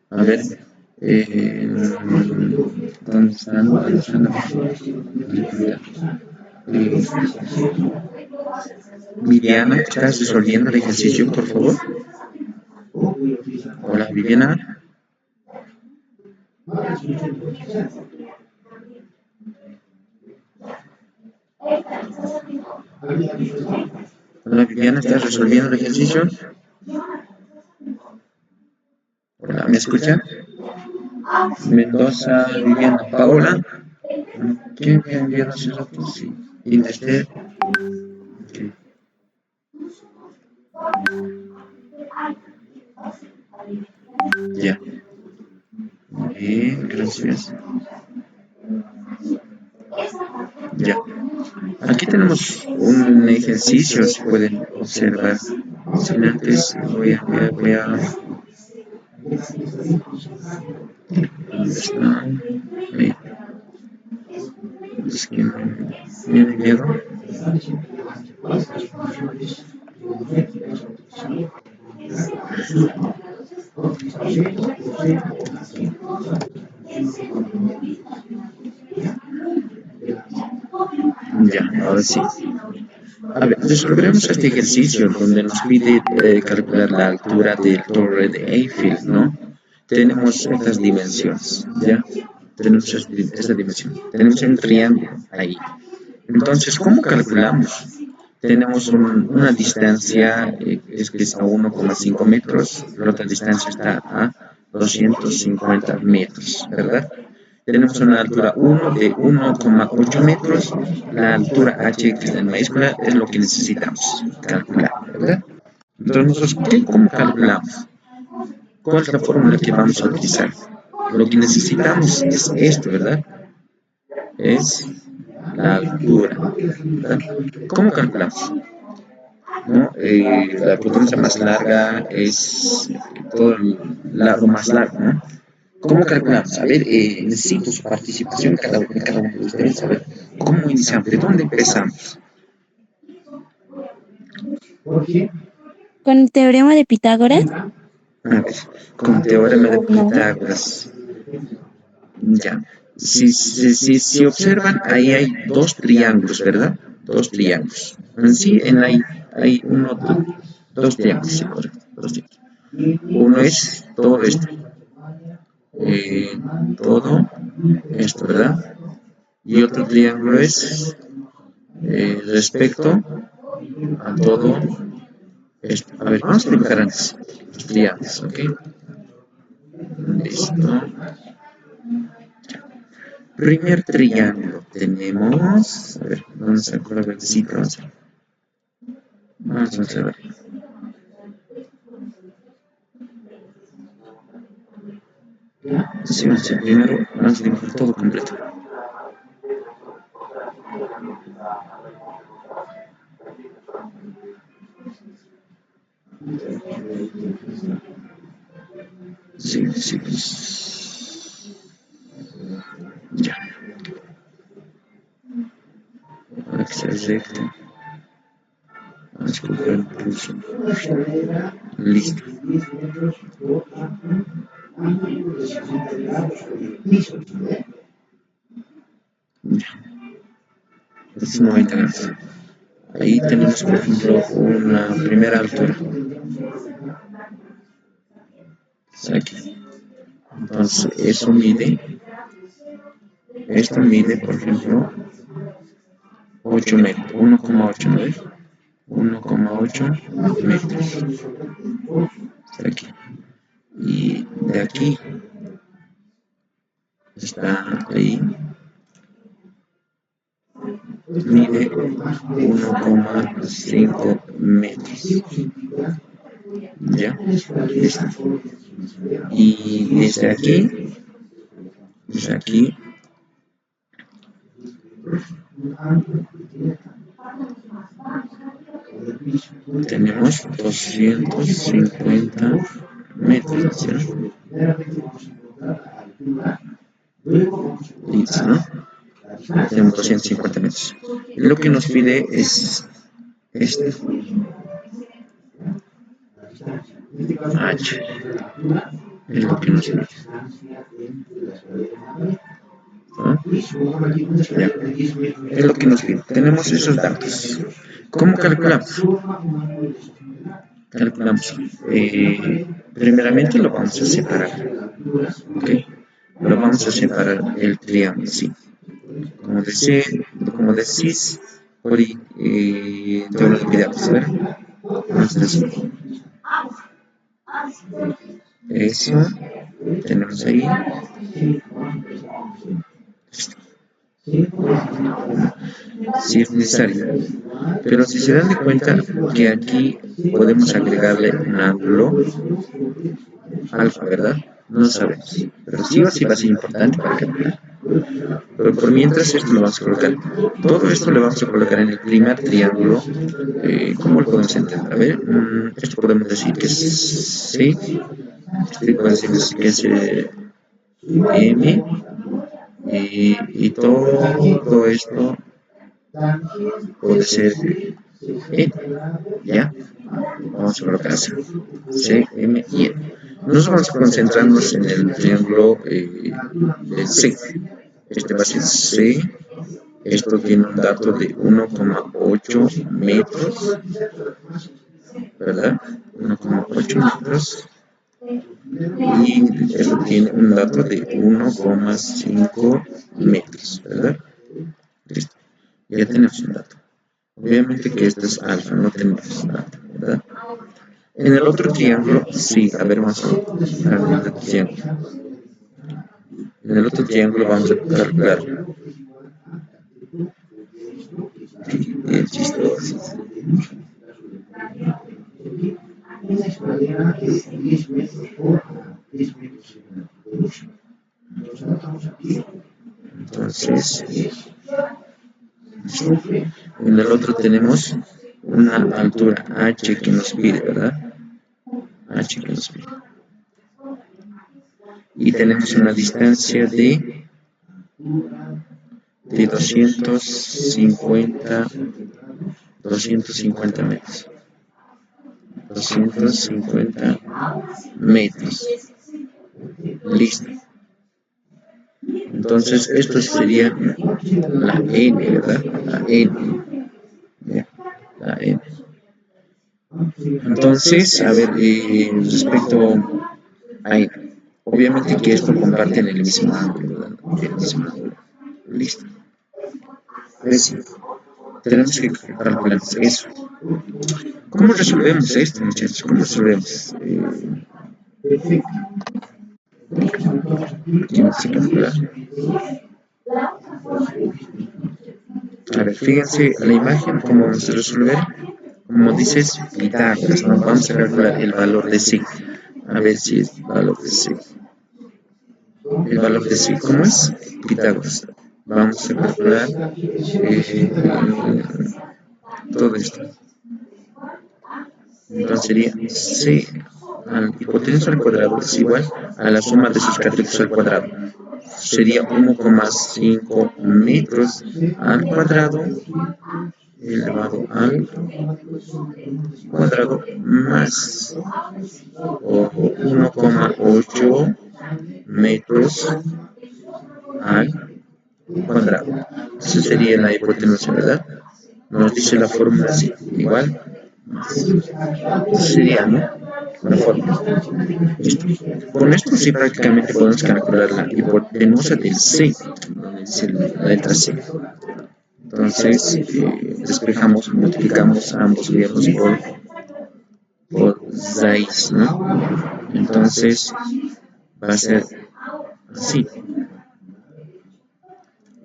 A ver, ¿dónde están? ¿Dónde están? Viviana, ¿estás resolviendo el ejercicio, por favor? Hola, Viviana. Hola, Viviana, ¿estás resolviendo el ejercicio? Hola, ¿me escuchan? Mendoza, Viviana, Paola. ¿Quién me ha enviado hace rato? Sí. Inester. Okay. Ya. Bien, gracias. Ya. Aquí tenemos un ejercicio, si pueden observar. Sin antes voy a ¿dónde está? Es que me han enviado. Ya, ahora sí. A ver, resolveremos este ejercicio donde nos pide calcular la altura de la torre de Eiffel, ¿no? Tenemos estas dimensiones, ¿ya? Tenemos esta dimensión. Tenemos un triángulo ahí. Entonces, ¿cómo calculamos? Tenemos una distancia que es a 1,5 metros, la otra distancia está a 250 metros, ¿verdad? Tenemos una altura 1 de 1,8 metros, la altura h que está en mayúscula es lo que necesitamos calcular, ¿verdad? Entonces, ¿cómo calculamos? ¿Cuál es la fórmula que vamos a utilizar? Lo que necesitamos es esto, ¿verdad? Es la altura, ¿verdad? ¿Cómo calculamos? ¿No? La hipotenusa más larga es todo el lado más largo, ¿no? ¿Cómo calculamos? A ver, necesito su participación de cada uno de ustedes. A ver, ¿cómo iniciamos? ¿De dónde empezamos? ¿Con el teorema de Pitágoras? A ver, con teorema de Pitágoras. Ya. Si observan, ahí hay dos triángulos, ¿verdad? Dos triángulos. En sí, hay dos triángulos, sí, correcto. Dos triángulos. Uno es todo esto. Todo esto, ¿verdad? Y otro triángulo es respecto a todo esto. A ver, vamos a dibujar antes los triángulos, ¿ok? Listo. Primer triángulo tenemos, a ver, vamos a color verdecito, vamos a ver. Sí, primero vamos a dibujar todo completo. Sí. Ya. Para que sea recto. Vamos a colocar el pulso. Listo. Ya. Es 90 grados. Ahí tenemos, por ejemplo, una primera altura. Aquí. Entonces, esto mide, por ejemplo, 8 metros, 1,8, ¿no ves? 1,8 metros. Está aquí. Y de aquí está ahí, mide 1,5 metros. ¿Ya? Listo. Y desde aquí tenemos 250 metros, ¿sí? Listo, ¿no? Tenemos 250 metros. Y lo que nos pide es este. H. Es lo que nos pide. ¿No? Ya. Es lo que nos pide. Tenemos esos datos. ¿Cómo calculamos? Primeramente lo vamos a separar. ¿Ok? Lo vamos a separar el triángulo, sí. Como decís, por teoría de Pitágoras, ¿ver? Vamos a decir eso, tenemos ahí. Si es necesario. Pero si se dan de cuenta que aquí podemos agregarle un ángulo alfa, ¿verdad? No sabemos. Pero sí o sí va a ser importante para calcular. Pero por mientras esto lo vamos a colocar. Todo esto lo vamos a colocar en el primer triángulo. ¿Cómo lo podemos entender? A ver, esto podemos decir que es C. Este puede decir que es M. Y todo esto puede ser N. ¿Ya? Vamos a colocar así. C, M y N. Nosotros vamos a concentrarnos en el triángulo de C. Este va a ser C. Esto tiene un dato de 1,8 metros, ¿verdad? 1,8 metros. Y esto tiene un dato de 1,5 metros, ¿verdad? Listo. Ya tenemos un dato. Obviamente que esto es alfa, no tenemos dato, ¿verdad? En el otro triángulo, sí, a ver, vamos a ver el otro triángulo. En el otro triángulo vamos a calcular. Bien chistoso. Entonces, en el otro tenemos una altura h que nos pide, ¿verdad? H que nos pide. Y tenemos una distancia de 250 metros. 250 metros. Listo. Entonces, esto sería la N, ¿verdad? La N. ¿Ya? La N. Entonces, a ver, respecto a N. Obviamente que esto comparten el mismo ángulo, ¿verdad? El mismo ángulo. Listo. Es decir, tenemos que calcular eso. ¿Cómo resolvemos esto, muchachos? ¿Cómo resolvemos? Vamos a calcular. A ver, fíjense la imagen, cómo vamos a resolver. Como dices, Pitágoras, ¿no? Vamos a calcular el valor de sí. A ver si es el valor de sí. El valor de sí, ¿cómo es? Pitágoras. Vamos a calcular todo esto. Entonces sería c al hipotenusa al cuadrado es igual a la suma de sus catetos al cuadrado. Sería 1,5 metros al cuadrado elevado al cuadrado más 1,8 metros al cuadrado. Eso sería la hipotenusa, ¿verdad? Nos dice la fórmula así, igual, sería, ¿no? La fórmula. Listo. Con esto sí prácticamente podemos calcular la hipotenusa del C, donde dice la letra C. Entonces, despejamos, multiplicamos ambos verbos por 6, ¿no? Entonces, va a ser así.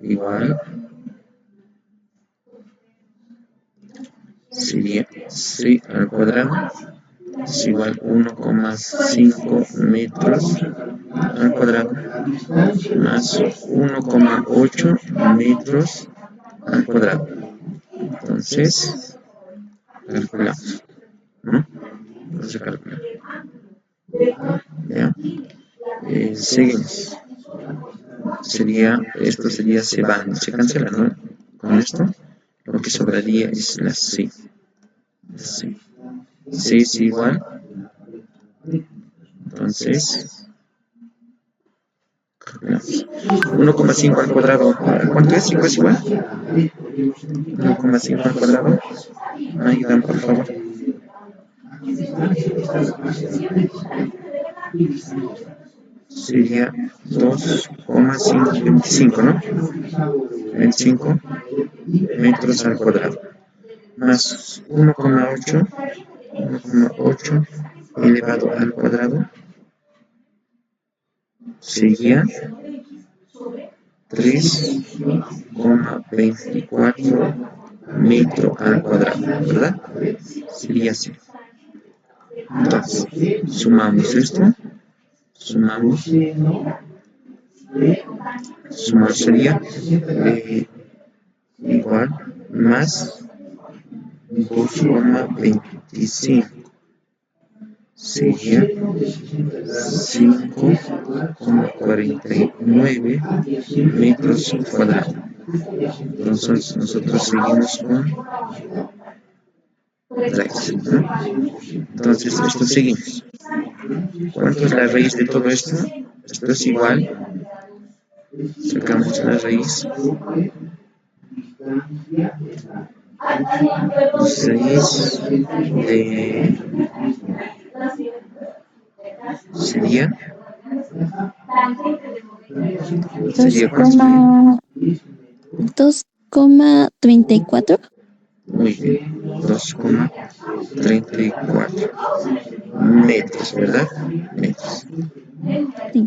Igual, sería c al cuadrado es igual a 1,5 metros al cuadrado más 1,8 metros al cuadrado. Entonces, calculamos, ¿no? Vamos a calcular. ¿Ya? Seguimos. Esto sería se van, se cancela, ¿no? Con esto, lo que sobraría es la C. C es igual. Entonces, calculamos. 1,5 al cuadrado. ¿Cuánto es? ¿5 es igual? 1,5 al cuadrado. Ayudan, por favor. Sería 2,525, ¿no? 25 metros al cuadrado. Más 1,8 elevado al cuadrado sería 3,24 metros al cuadrado, ¿verdad? Sería así. Entonces, sumamos esto, sumar sería igual más 2,25 sería 5,49 metros cuadrados. Entonces nosotros seguimos con raíz, ¿no? Entonces esto seguimos. ¿Cuánto es la raíz de todo esto? Esto es igual. Sacamos la raíz. Raíz de sería 2,34. Muy bien, 2,34 metros, ¿verdad? Metros. Sí.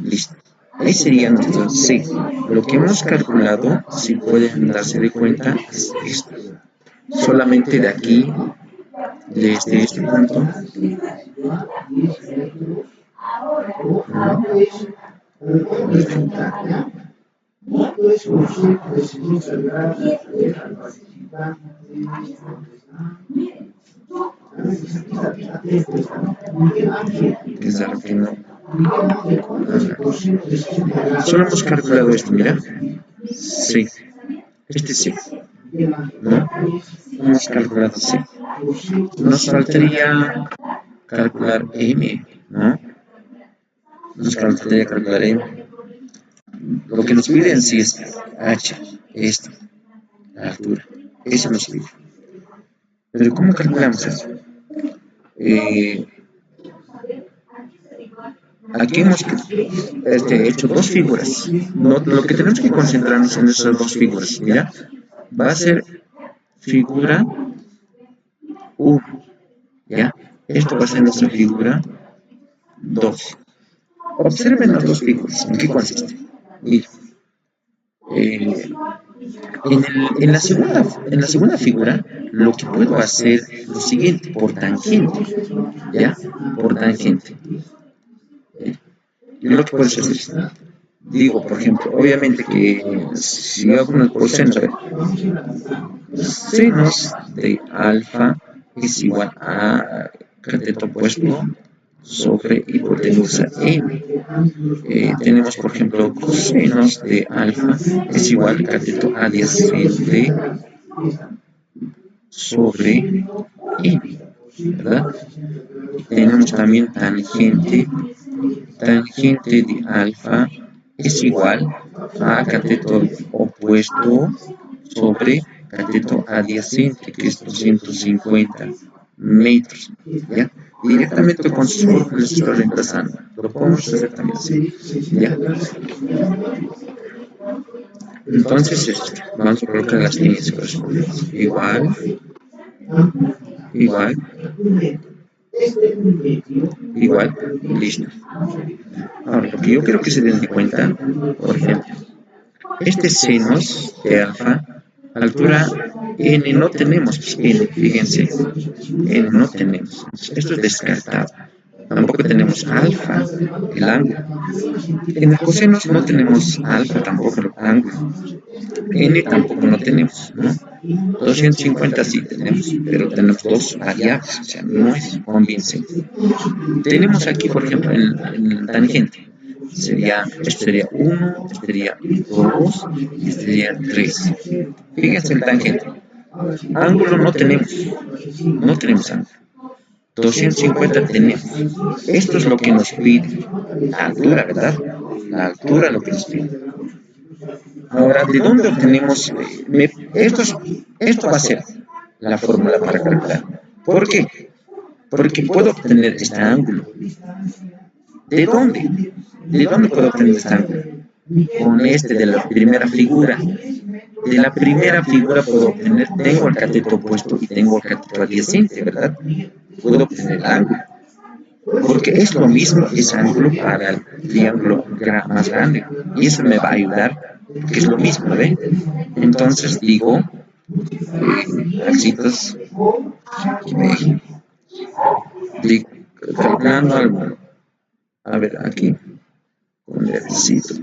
Listo. Ahí sería nuestro C. Lo que hemos calculado, si pueden darse de cuenta, es esto. Solamente de aquí, desde este punto, es algo que no. Solo hemos calculado esto, mira. Sí. Este sí. ¿No? Hemos calculado sí. Nos faltaría calcular M, ¿no? Nos faltaría calcular M. Lo que nos piden sí es H, esto, la altura. Eso nos pide. Pero ¿cómo calculamos eso? Aquí hemos hecho dos figuras. Lo que tenemos que concentrarnos en esas dos figuras. Mira, va a ser figura 1. ¿Ya? Esto va a ser nuestra figura 2. Observen las dos figuras. ¿En qué consiste? Mira, en la segunda figura, lo que puedo hacer es lo siguiente, por tangente. ¿Ya? Por tangente. Yo lo que puedo hacer es, digo, por ejemplo, obviamente que si hago unos cosenos, a ver, senos de alfa es igual a cateto opuesto sobre hipotenusa n. Tenemos, por ejemplo, cosenos de alfa es igual a cateto adyacente sobre n, ¿verdad? Tenemos también tangente de alfa es igual a cateto opuesto sobre cateto adyacente, que es 250 metros. ¿Ya? Directamente con sus fórmulas estoy reemplazando. Lo podemos hacer también así. ¿Ya? Entonces, vamos a colocar las líneas correspondientes. Igual, listo. Ahora, lo que yo quiero que se den de cuenta, por ejemplo, este senos de alfa, altura n no tenemos, pues n, fíjense, n no tenemos. Esto es descartado. Tampoco tenemos alfa, el ángulo. En el cosenos no tenemos alfa, tampoco el ángulo. N tampoco no tenemos, ¿no? 250 sí tenemos, pero tenemos dos variables, o sea, no es convincente. Tenemos aquí, por ejemplo, en tangente, esto sería 1, esto sería 2, esto sería 3. Fíjense en tangente. Ángulo no tenemos ángulo. 250 tenemos. Esto es lo que nos pide. La altura, ¿verdad? La altura es lo que nos pide. Ahora, ¿de dónde obtenemos? Esto va a ser la fórmula para calcular. ¿Por qué? Porque puedo obtener este ángulo. ¿De dónde? ¿De dónde puedo obtener este ángulo? Con este de la primera figura. De la primera figura puedo obtener, tengo el cateto opuesto y tengo el cateto adyacente, ¿verdad? Puedo obtener el ángulo. Porque es lo mismo ese ángulo para el triángulo más grande. Y eso me va a ayudar, porque es lo mismo, ¿ve? Entonces digo, axitos, digo, calculando algo. A ver, aquí, con el axito.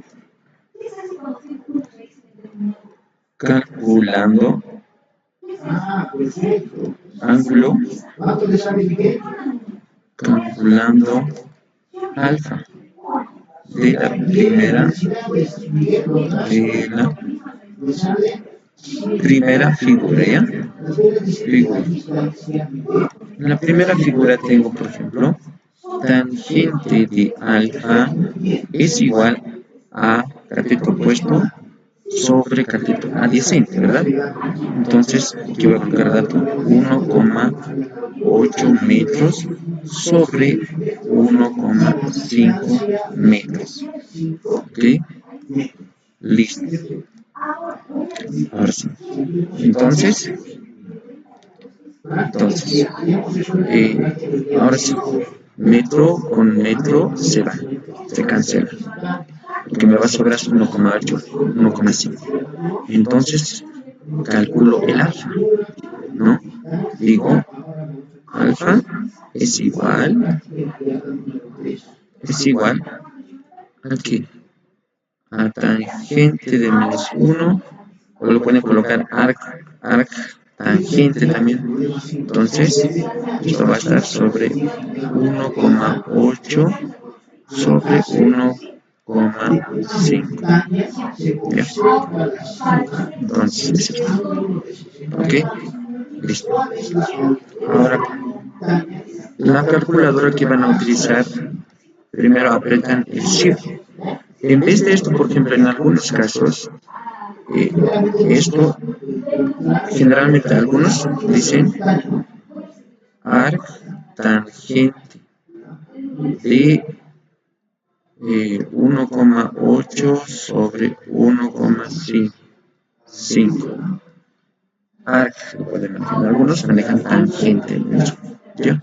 Calculando ángulo, calculando alfa de la primera figura, ¿ya? Figura. En la primera figura tengo, por ejemplo, tangente de alfa es igual a cateto opuesto sobre cateto adyacente, ¿verdad? Entonces, aquí voy a colocar dato 1,8 metros sobre 1,5 metros. ¿Ok? Listo. Ahora sí. Entonces, ahora sí, metro con metro se va, se cancela. Lo que me va a sobrar es 1,8, 1,5. Entonces, calculo el alfa, ¿no? Digo, alfa es igual a que a tangente de menos 1, o lo pueden colocar arc tangente también. Entonces, esto va a estar sobre 1,8 sobre 1,5. Ya. Entonces, es esto. ¿Ok? Listo. Ahora, la calculadora que van a utilizar, primero apretan el Shift. En vez de esto, por ejemplo, en algunos casos, esto, generalmente algunos dicen arc tangente de 1,8 sobre 1,5. arc, lo pueden manejar. Algunos manejan tangente, ¿ya?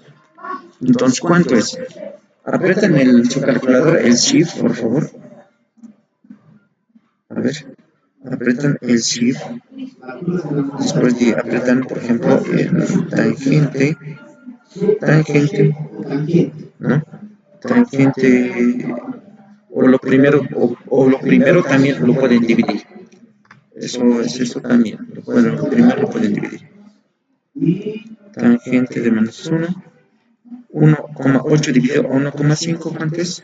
Entonces, ¿cuánto es? Apretan su calculadora, el Shift, por favor. A ver, apretan el Shift. Después de apretan, por ejemplo, el tangente, ¿no? Tangente, o lo primero también lo pueden dividir. Eso también, lo primero lo pueden dividir. Tangente de menos 1, 1,8 dividido a 1,5, ¿cuánto es?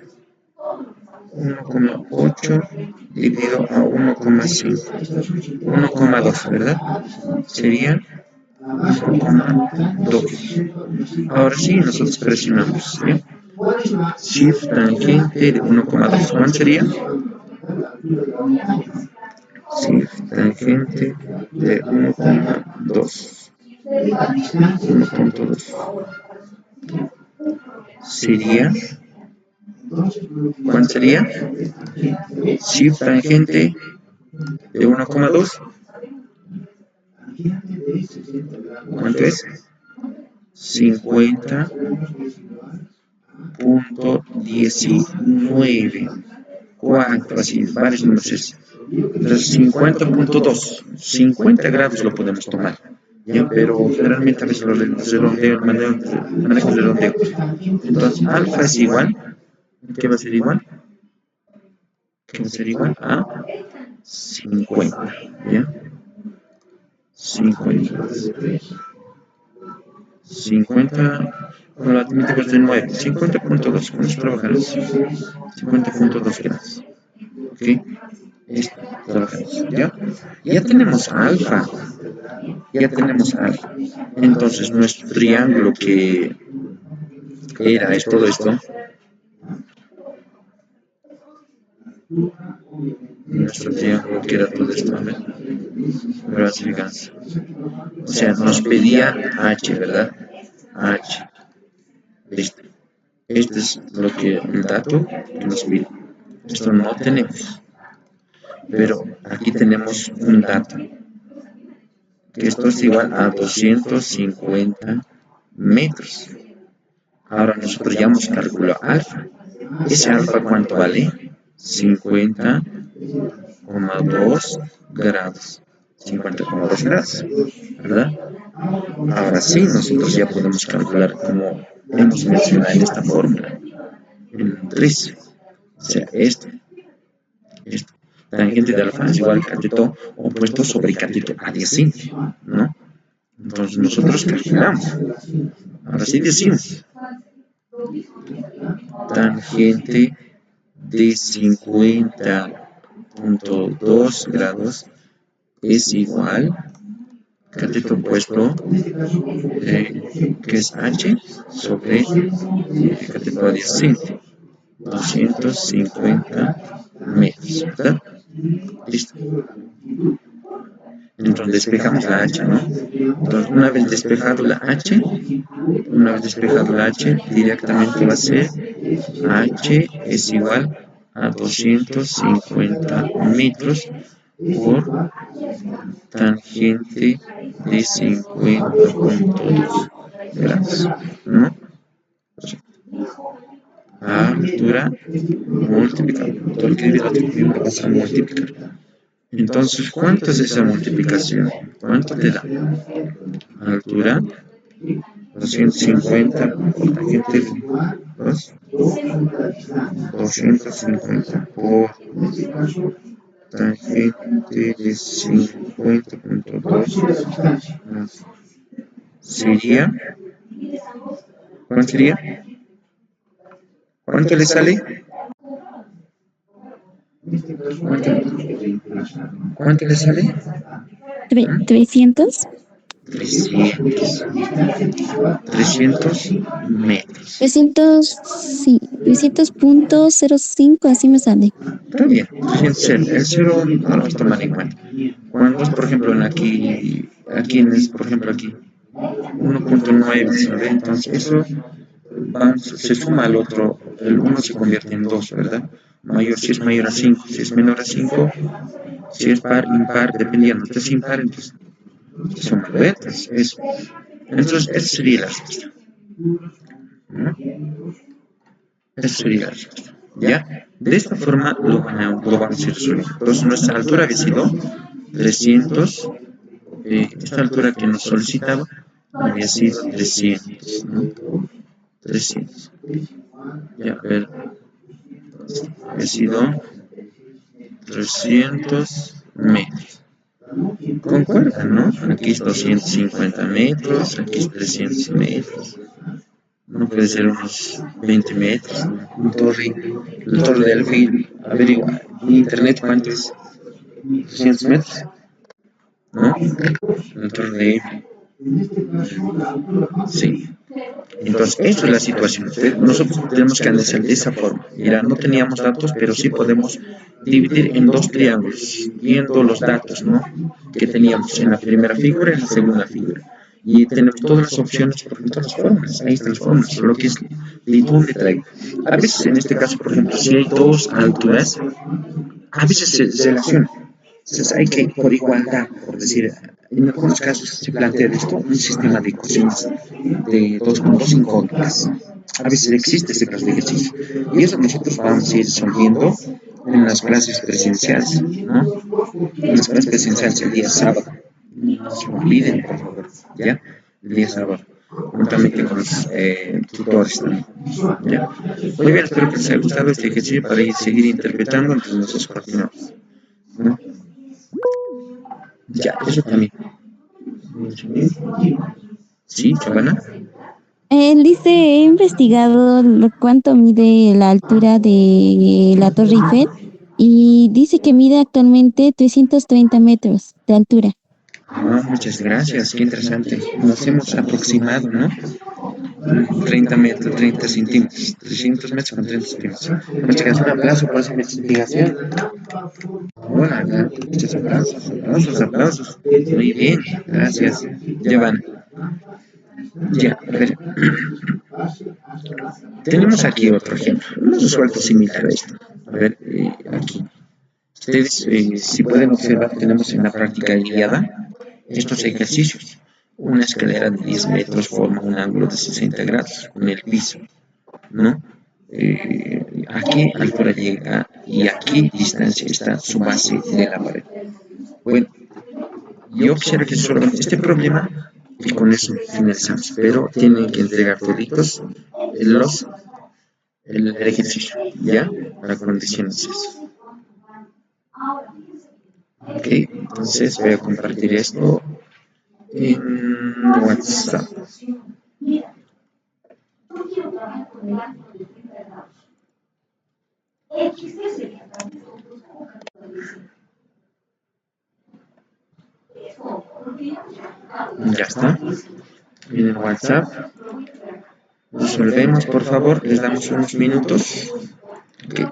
1,8 dividido a 1,5, 1,2, ¿verdad? Sería 1,2. Ahora sí, nosotros presionamos, ¿sí? Shift tangente de 1,2. ¿Cuánto sería? Shift tangente de 1,2. 1,2. Sería, ¿cuánto sería? Shift tangente de 1,2. ¿Cuánto es? 50,19. 4, así, varios números. Entonces, 50,2. 50 grados lo podemos tomar. ¿Ya? Pero generalmente a veces los redondeo, manejo el redondeo. Entonces, alfa es igual. ¿Qué va a ser igual? ¿Qué va a ser igual? A 50. ¿Ya? 50. 50, con la aritmética de 9, 50,2, con eso trabajamos. 50,2 grados. ¿Ok? Esto, trabajamos. ¿Ya? Ya tenemos alfa. Ya tenemos alfa. Entonces, nuestro triángulo que era todo esto, nuestro triángulo que era todo esto, a ver, o sea, nos pedía H, ¿verdad? H. Listo. Este es el dato que nos pide. Esto no tenemos. Pero aquí tenemos un dato. Que esto es igual a 250 metros. Ahora nosotros ya hemos calculado alfa. ¿Ese alfa cuánto vale? 50,2 grados. 50,2 grados, ¿verdad? Ahora sí, nosotros ya podemos calcular como hemos mencionado en esta fórmula. En 3. O sea, esto. Tangente de alfa es igual a cateto opuesto sobre cateto adyacente, ¿no? Entonces nosotros calculamos. Ahora sí decimos. Tangente de 50,2 grados es igual cateto opuesto, que es H, sobre cateto adyacente. 250 metros, ¿verdad? Listo. Entonces despejamos la H, ¿no? Entonces una vez despejado la H, directamente va a ser H es igual a 250 metros por tangente de 50,2 grados, ¿no? A altura multiplicado. Todo lo que divide otro miembro vas a multiplicar. Entonces, ¿cuánto es esa multiplicación? ¿Cuánto te da? Altura 250 por tangente de 2. 250 por tangente de 50,2 sería, ¿cuánto sería? ¿Cuánto le sale? ¿Cuánto le sale? 300. 300 metros. 300, sí, 300,05, así me sale. Está bien, 300, el 0 no lo vamos a tomar en cuenta. Cuando es, por ejemplo, por ejemplo, aquí, 1,9, ¿sabe? Entonces, eso se suma al otro, el 1 se convierte en 2, ¿verdad? Si es mayor a 5, si es menor a 5, si es par, impar, dependiendo. Si es impar, entonces que son muy altas. Eso. Entonces, esa sería la respuesta. ¿No? Esa sería la respuesta. ¿Ya? De esta forma lo vamos a ir resolviendo. Entonces, nuestra altura había sido 300. Esta altura que nos solicitaba había sido 300. ¿No? 300. Ya, a ver. Había sido 300 metros. Concuerdan, ¿no? Aquí es 250 metros, aquí es 300 metros. No puede ser unos 20 metros. La torre de Eiffel, averigua en internet cuánto es. 300 metros, ¿no? La torre de Eiffel. Sí. Entonces, esto es la situación. Nosotros tenemos que analizar de esa forma. Mira, no teníamos datos, pero sí podemos dividir en dos triángulos, viendo los datos, ¿no? Que teníamos en la primera figura y en la segunda figura. Y tenemos todas las opciones, por ejemplo, todas las fórmulas. Ahí están las fórmulas, lo que es un detalle. A veces, en este caso, por ejemplo, si hay dos alturas, a veces se relaciona. Entonces hay que, por igualdad, por decir, en algunos casos se plantea esto, un sistema de ecuaciones de dos puntos incógnitas. A veces existe ese caso de ejercicio. Y eso nosotros vamos a ir resolviendo en las clases presenciales, ¿no? En las clases presenciales el día sábado. No se olviden, por favor, ¿ya? El día sábado. Juntamente con los tutores también, ¿ya? Muy bien, espero que les haya gustado este ejercicio para seguir interpretando entre nosotros continuamos, ¿no? Ya, eso también. Sí, Giovanna. Él dice, he investigado cuánto mide la altura de la Torre Eiffel y dice que mide actualmente 330 metros de altura. Ah, muchas gracias, qué interesante. Nos hemos aproximado, ¿no? 30 metros, 30 centímetros, 300 metros con 30 centímetros. Muchas gracias, un aplauso por esa investigación. Hola, muchos aplausos, aplausos, aplausos. Muy bien, gracias. Giovanna. Ya, a ver. Tenemos aquí otro ejemplo. Hemos resuelto similar a esto. A ver, aquí. Ustedes, si pueden observar, tenemos en la práctica guiada estos ejercicios. Una escalera de 10 metros forma un ángulo de 60 grados con el piso, ¿no? Aquí altura llega y aquí distancia está su base de la pared. Bueno, yo quisiera que resuelvan este problema y con eso finalizamos. Pero tienen que entregar toditos el ejercicio, ¿ya? Para condiciones eso. Ok, entonces voy a compartir esto en WhatsApp. Ya está. En el WhatsApp. Resolvemos, por favor. Les damos unos minutos. Okay.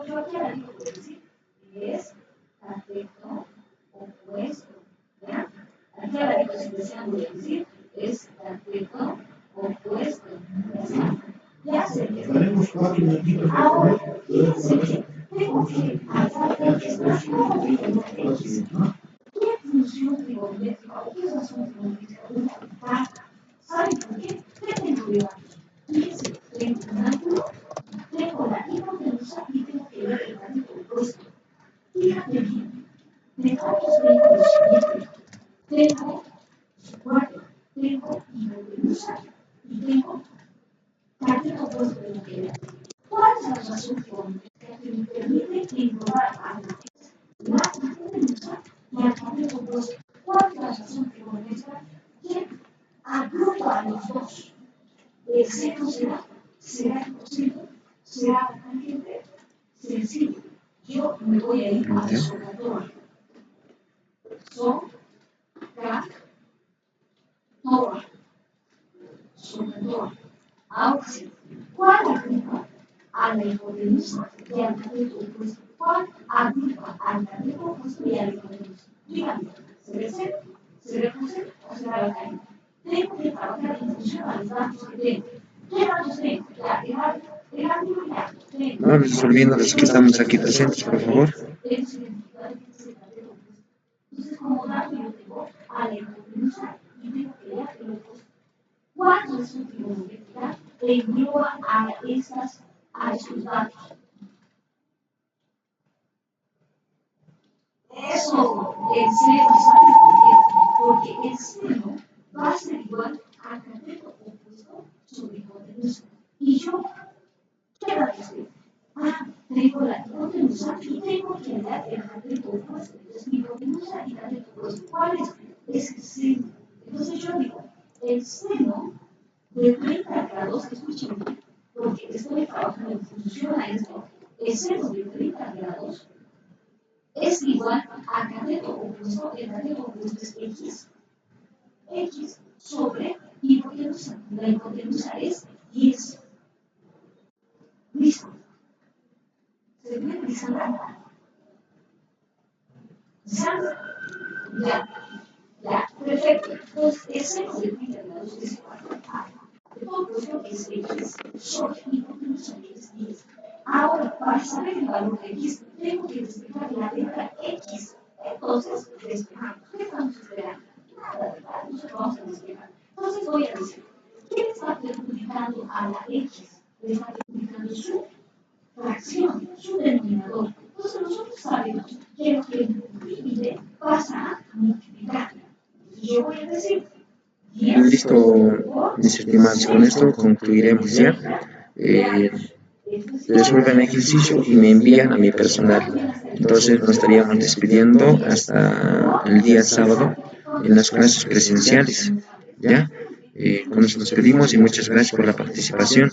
Vamos resolviendo los que estamos aquí presentes, por favor. engloba a estos datos. Eso, el seno, ¿sabes por qué? Porque el seno va a ser igual a cateto opuesto sobre hipotenusa. Y yo, ¿qué va a decir? Tengo la hipotenusa y tengo que hallar el cateto opuesto. Entonces, mi hipotenusa y cateto opuesto, ¿cuál es? Es el seno. Entonces yo digo, el seno de 30 grados, escuchen, porque estoy trabajando en función a esto, el seno de 30 grados es igual a cateto opuesto, el cateto opuesto es x sobre hipotenusa. La hipotenusa es 10. Listo. ¿Se puede utilizar? Ya, perfecto. Entonces, el seno de 30 grados es igual a cateto opuesto es x sobre hipotenusa que es 10. Ahora, para saber el valor de x, tengo que despejar la letra x. Entonces, despejamos. ¿Qué estamos esperando? Nada, ¿verdad? Nosotros vamos a despejar. Entonces, voy a decir, ¿qué le está perjudicando a la x? Le está perjudicando su fracción, su denominador. Entonces, nosotros sabemos que lo que divide pasa a multiplicar. Entonces, yo voy a decir 10 Listo, mis estimados, con esto concluiremos ya. Resuelvan el ejercicio y me envían a mi personal. Entonces nos estaríamos despidiendo hasta el día sábado en las clases presenciales. ¿Ya? Con eso nos despedimos y muchas gracias por la participación.